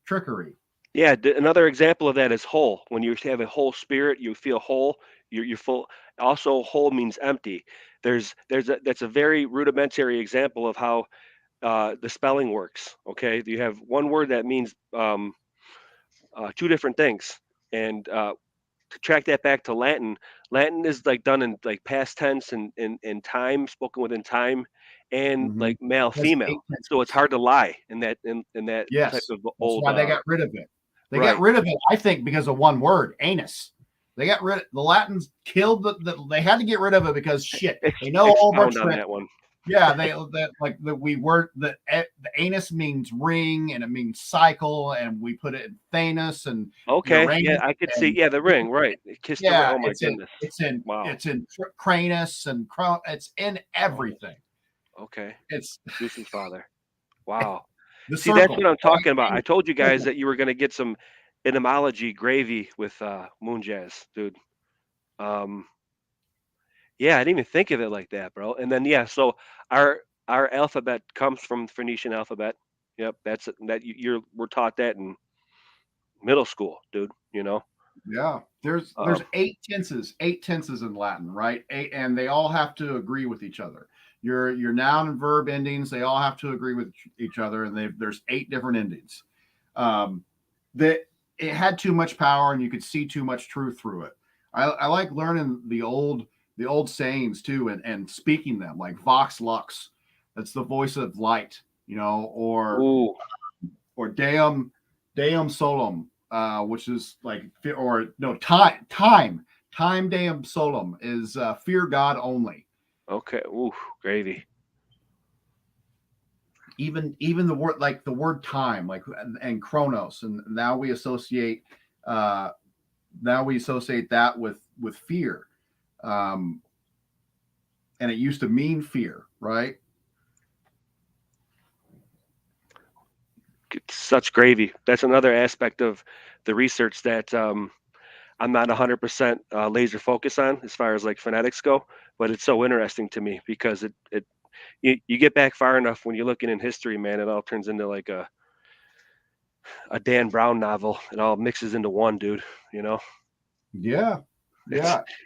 trickery. Yeah, another example of that is whole. When you have a whole spirit, you feel whole. You're full. Also, whole means empty. That's a very rudimentary example of how the spelling works. Okay, you have one word that means two different things, and to track that back to Latin, Latin is like done in like past tense and in time, spoken within time, and like male female. So it's hard to lie in that type of That's old. why they got rid of it. They right. got rid of it, I think, because of one word, anus. They got rid of the Latins killed they had to get rid of it because shit. They know all about that one. Yeah, the anus means ring and it means cycle, and we put it in Thanos and okay, yeah, I could see, yeah, the ring, right? Kiss the ring. Oh my goodness, it's in Cranus and it's in everything. Okay, it's Zeus's father. Wow. The see, circle. that's what I'm talking about. I told you guys that you were going to get some etymology gravy with MoonJazz, dude. Yeah, I didn't even think of it like that, bro. And then so our alphabet comes from Phoenician alphabet. Yep, we're taught that in middle school, dude. Yeah, there's 8 tenses in Latin, right? 8, and they all have to agree with each other. Your noun and verb endings, they all have to agree with each other, and there's 8 different endings. That it had too much power, and you could see too much truth through it. I like learning the old sayings too, and speaking them, like vox lux, that's the voice of light, or deum solum, which is like, or no, time deum solum is fear God only. Okay. Ooh, gravy. Even the word, like the word time, like, and chronos, and now we associate that with fear. And it used to mean fear, right? Such gravy. That's another aspect of the research that I'm not 100% laser focus on as far as like phonetics go, but it's so interesting to me because you get back far enough when you're looking in history, man, it all turns into like a Dan Brown novel. It all mixes into one, dude, Yeah.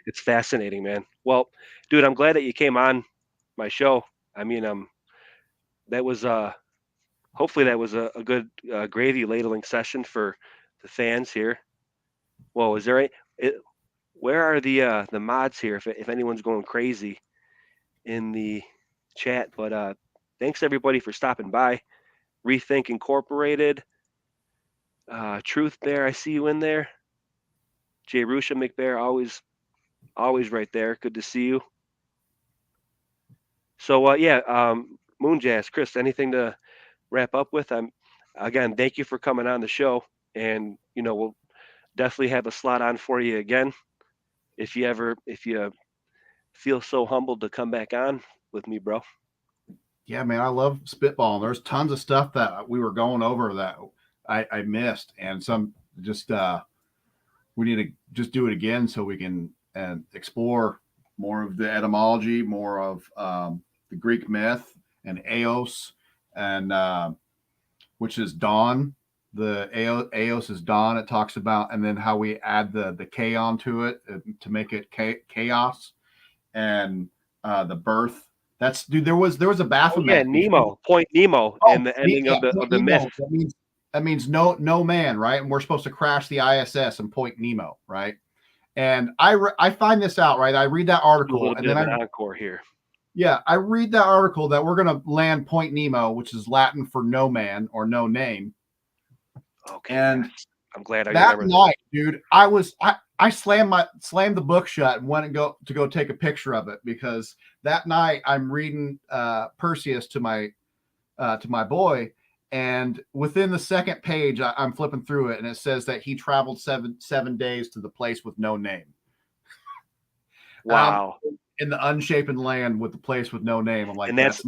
It's fascinating, man. Well, dude, I'm glad that you came on my show. I mean, that was hopefully that was a good gravy ladling session for the fans here. Whoa, is there where are the mods here if anyone's going crazy in the chat? But thanks everybody for stopping by. Rethink Incorporated, Truth Bear, I see you in there. Jay Rusha McBear, always right there. Good to see you. So MoonJazz, Chris, anything to wrap up with? Again, thank you for coming on the show, and we'll definitely have a slot on for you again if you feel so humbled to come back on with me, bro. Yeah, man, I love spitballing. There's tons of stuff that we were going over that I missed, and some just we need to just do it again so we can explore more of the etymology, more of the Greek myth and Eos, and which is dawn. The Eos is dawn. It talks about, and then how we add the K onto it to make it chaos, and the birth. That's, dude. There was a Baphomet. Nemo, Point Nemo, and the ending of the myth. That means no man, right? And we're supposed to crash the ISS and Point Nemo, right? And I find this out, right? I read that article, and then encore here. Yeah, I read that article that we're gonna land Point Nemo, which is Latin for no man or no name. Okay, and yes. I'm glad I that remember night, dude, I slammed the book shut and went to go take a picture of it, because that night I'm reading Perseus to my boy, and within the second page I'm flipping through it, and it says that he traveled seven days to the place with no name. Wow. In the unshapen land with the place with no name. I'm like, and that's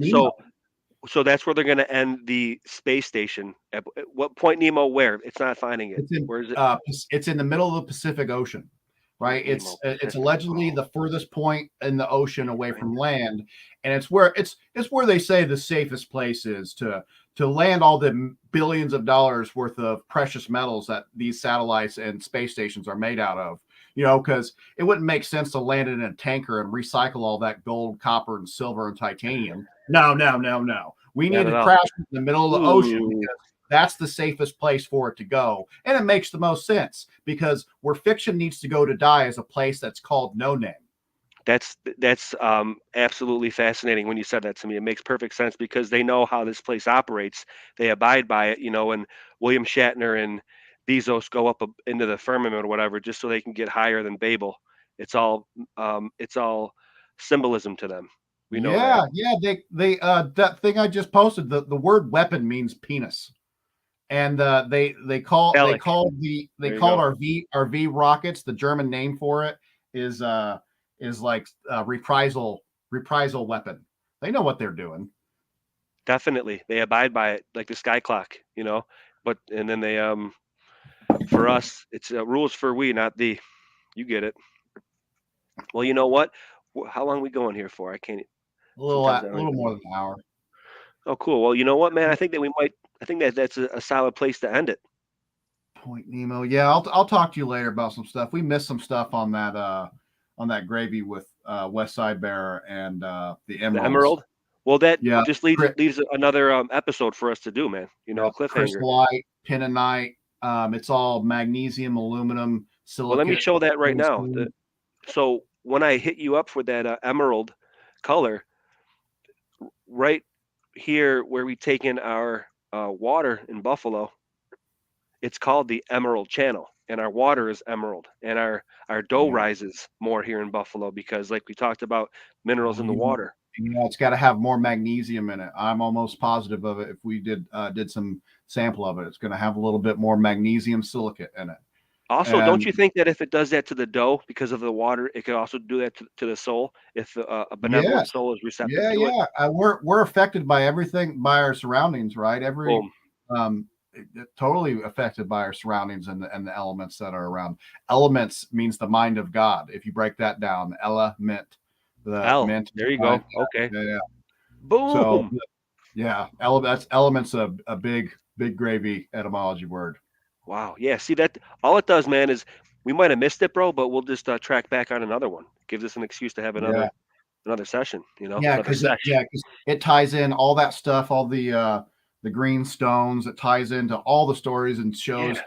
so that's where they're going to end the space station. At what Point Nemo? Where? It's not finding it. Where is it? It's in the middle of the Pacific Ocean. right? It's allegedly the furthest point in the ocean away from land, and it's where they say the safest place is to land all the billions of dollars worth of precious metals that these satellites and space stations are made out of. You know, because it wouldn't make sense to land it in a tanker and recycle all that gold, copper, and silver and titanium. No. We need to crash in the middle of the ocean because that's the safest place for it to go. And it makes the most sense because where fiction needs to go to die is a place that's called no name. That's absolutely fascinating when you said that to me. It makes perfect sense because they know how this place operates. They abide by it, you know, and William Shatner and Bezos go up into the firmament or whatever just so they can get higher than Babel. It's all symbolism to them. We know that. Yeah. They that thing I just posted, the word weapon means penis. And they called our V rockets. The German name for it is like reprisal weapon. They know what they're doing. Definitely, they abide by it, like the sky clock, you know. But and then they for us, it's rules for we, not thee. You get it. Well, you know what? How long are we going here for? I can't. A little more than an hour. Oh, cool. Well, you know what, man? I think that's a solid place to end it. Point Nemo. Yeah, I'll talk to you later about some stuff. We missed some stuff on that gravy with West Side Bear and the Emeralds. The Emerald. Well, that just leaves another episode for us to do, man. You know, a cliffhanger. Crystallite, pinonite. It's all magnesium, aluminum, silicate. Well, let me show that right now. So when I hit you up for that emerald color, right here where we take in our water in Buffalo, it's called the Emerald Channel, and our water is emerald, and our dough rises more here in Buffalo because, like we talked about, minerals in the water. You know, it's got to have more magnesium in it. I'm almost positive of it. If we did some sample of it, it's going to have a little bit more magnesium silicate in it. Also, don't you think that if it does that to the dough because of the water, it could also do that to the soul if a benevolent soul is receptive to it? We're affected by everything, by our surroundings, right? Totally affected by our surroundings and the elements that are around. Elements means the mind of God. If you break that down, element. Mint. There you go. Okay. Yeah. Boom. So, that's elements of a big gravy etymology word. Wow. Yeah. See that all it does, man, is we might have missed it, bro, but we'll just track back on another one. Gives us an excuse to have another session. You know. Yeah, because it ties in all that stuff, all the green stones. It ties into all the stories and shows.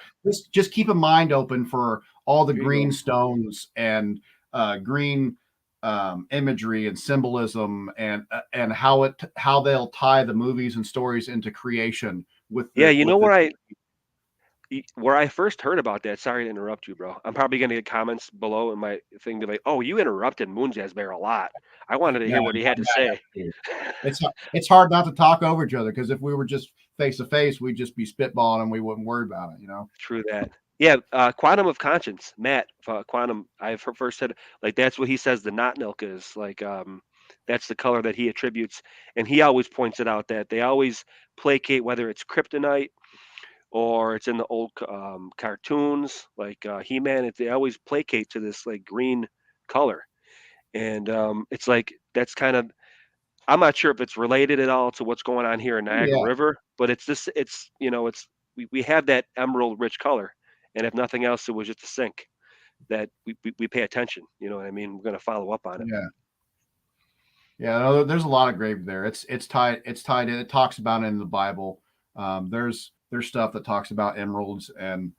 Just keep a mind open for all the green stones and green imagery and symbolism and how they'll tie the movies and stories into creation with where I first heard about that. Sorry to interrupt you, bro. I'm probably gonna get comments below in my thing be like, "Oh, you interrupted MoonJazzBear a lot." I wanted to hear what he had to say. It's hard not to talk over each other because if we were just face to face, we'd just be spitballing and we wouldn't worry about it, you know. True that. Yeah, quantum of conscience, Matt. Quantum. I first said like that's what he says the knot milk is like. That's the color that he attributes, and he always points it out that they always placate whether it's kryptonite or it's in the old cartoons like He-Man. They always placate to this like green color, and it's like that's kind of. I'm not sure if it's related at all to what's going on here in Niagara River, but it's this. It's we have that emerald rich color. And if nothing else, it was just a sync that we pay attention. You know what I mean? We're going to follow up on it. Yeah. No, there's a lot of gravy there. It's tied in. It talks about it in the Bible. There's stuff that talks about emeralds and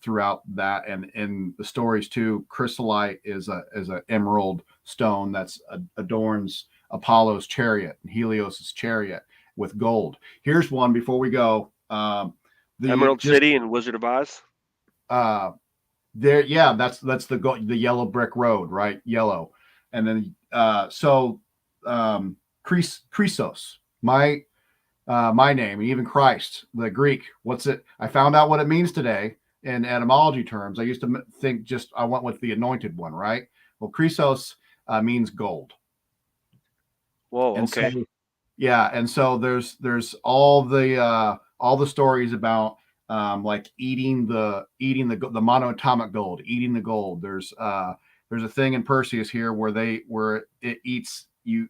throughout that, and in the stories too. Chrysolite is an emerald stone that's adorns Apollo's chariot and Helios's chariot with gold. Here's one before we go. The Emerald City and Wizard of Oz. That's the yellow brick road, right? Yellow. And then Chrysos, my name, and even Christ, the Greek, what's it? I found out what it means today in etymology terms. I used to think I went with the anointed one, right? Well, Chrysos means gold. Whoa, okay. And so there's all the stories about like eating the monoatomic gold, eating the gold. There's a thing in Perseus here where it eats you.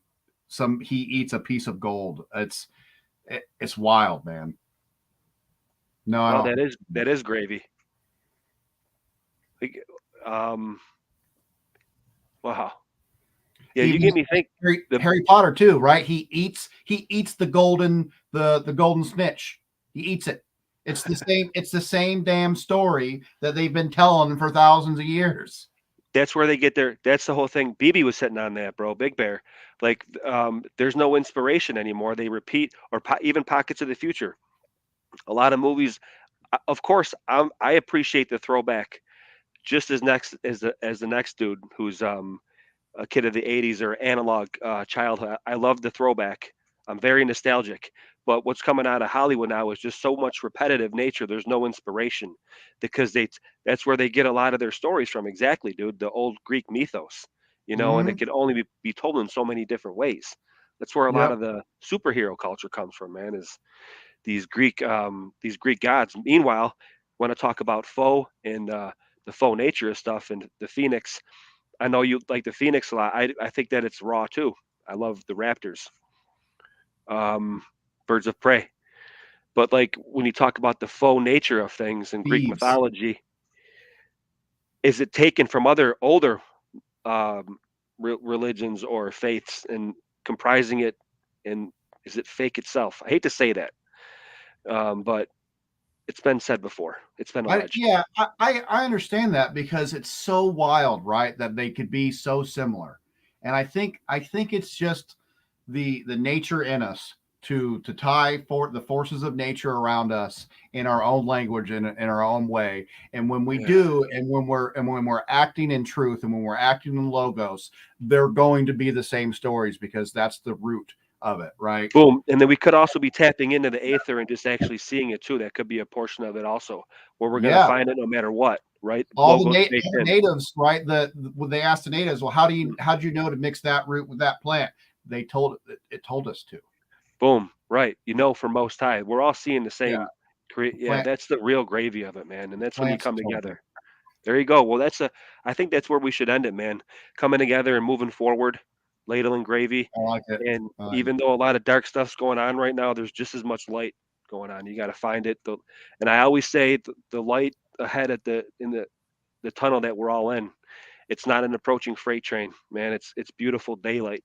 He eats a piece of gold. It's wild, man. No, I Well, don't. that is gravy. Like, wow. Yeah, you Even get me think. Harry Potter too, right? He eats the golden snitch. He eats it. It's the same. It's the same damn story that they've been telling for thousands of years. That's where they get their. That's the whole thing. BB was sitting on that, bro. Big Bear. Like, there's no inspiration anymore. They repeat, or even Pockets of the Future. A lot of movies. Of course, I appreciate the throwback just as the next dude who's a kid of the 80s or analog childhood. I love the throwback. I'm very nostalgic. But what's coming out of Hollywood now is just so much repetitive nature. There's no inspiration because that's where they get a lot of their stories from. Exactly, dude. The old Greek mythos, and it can only be told in so many different ways. That's where a lot Yep. of the superhero culture comes from, man, is these Greek gods. Meanwhile, when I talk about foe and the faux nature of stuff and the Phoenix, I know you like the Phoenix a lot. I think that it's raw too. I love the Raptors, birds of prey. But like when you talk about the faux nature of things in Greek Bees. mythology, is it taken from other older religions or faiths and comprising it, and is it fake itself? I hate to say that, but it's been said before. It's been alleged. I understand that because it's so wild, right? That they could be so similar, and I think it's just the nature in us to tie for the forces of nature around us in our own language and in our own way. And when we do, and when we're acting in truth, and when we're acting in logos, they're going to be the same stories because that's the root of it, right? Boom. And then we could also be tapping into the aether and just actually seeing it too. That could be a portion of it also, where we're going to find it no matter what, right? All the Logos baked in. natives, right? When they asked the natives, well, how'd you know to mix that root with that plant? They told us to. Boom. Right. For Most High, we're all seeing the same. Plant, That's the real gravy of it, man. And that's when you plants come told together. There you go. Well, I think that's where we should end it, man. Coming together and moving forward, ladle and gravy. I like it. And even though a lot of dark stuff's going on right now, there's just as much light going on. You got to find it. And I always say the light ahead in the tunnel that we're all in. It's not an approaching freight train, man. It's beautiful daylight.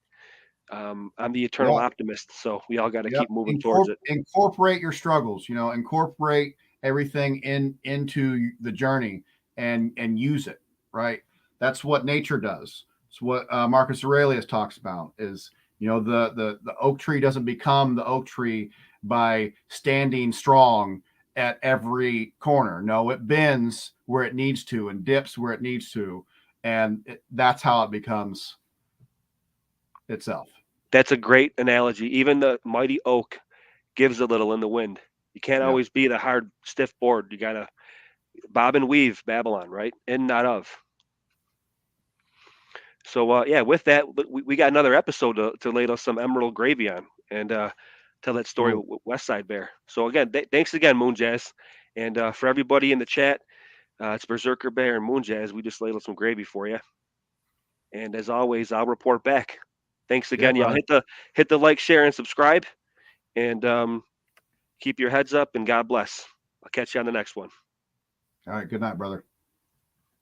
I'm the eternal optimist, so we all got to keep moving towards it. Incorporate your struggles, incorporate everything into the journey and use it, right? That's what nature does. It's what Marcus Aurelius talks about is, the oak tree doesn't become the oak tree by standing strong at every corner. No, it bends where it needs to and dips where it needs to. And that's how it becomes itself. That's a great analogy. Even the mighty oak gives a little in the wind. You can't always be the hard, stiff board. You got to bob and weave Babylon, right? In, not of. So, with that, we got another episode to ladle some emerald gravy on and tell that story with West Side Bear. So, again, thanks again, Moon Jazz. And for everybody in the chat, it's Berserker Bear and Moon Jazz. We just ladled some gravy for you. And as always, I'll report back. Thanks again, y'all. Hit the like, share, and subscribe. And keep your heads up, and God bless. I'll catch you on the next one. All right. Good night, brother.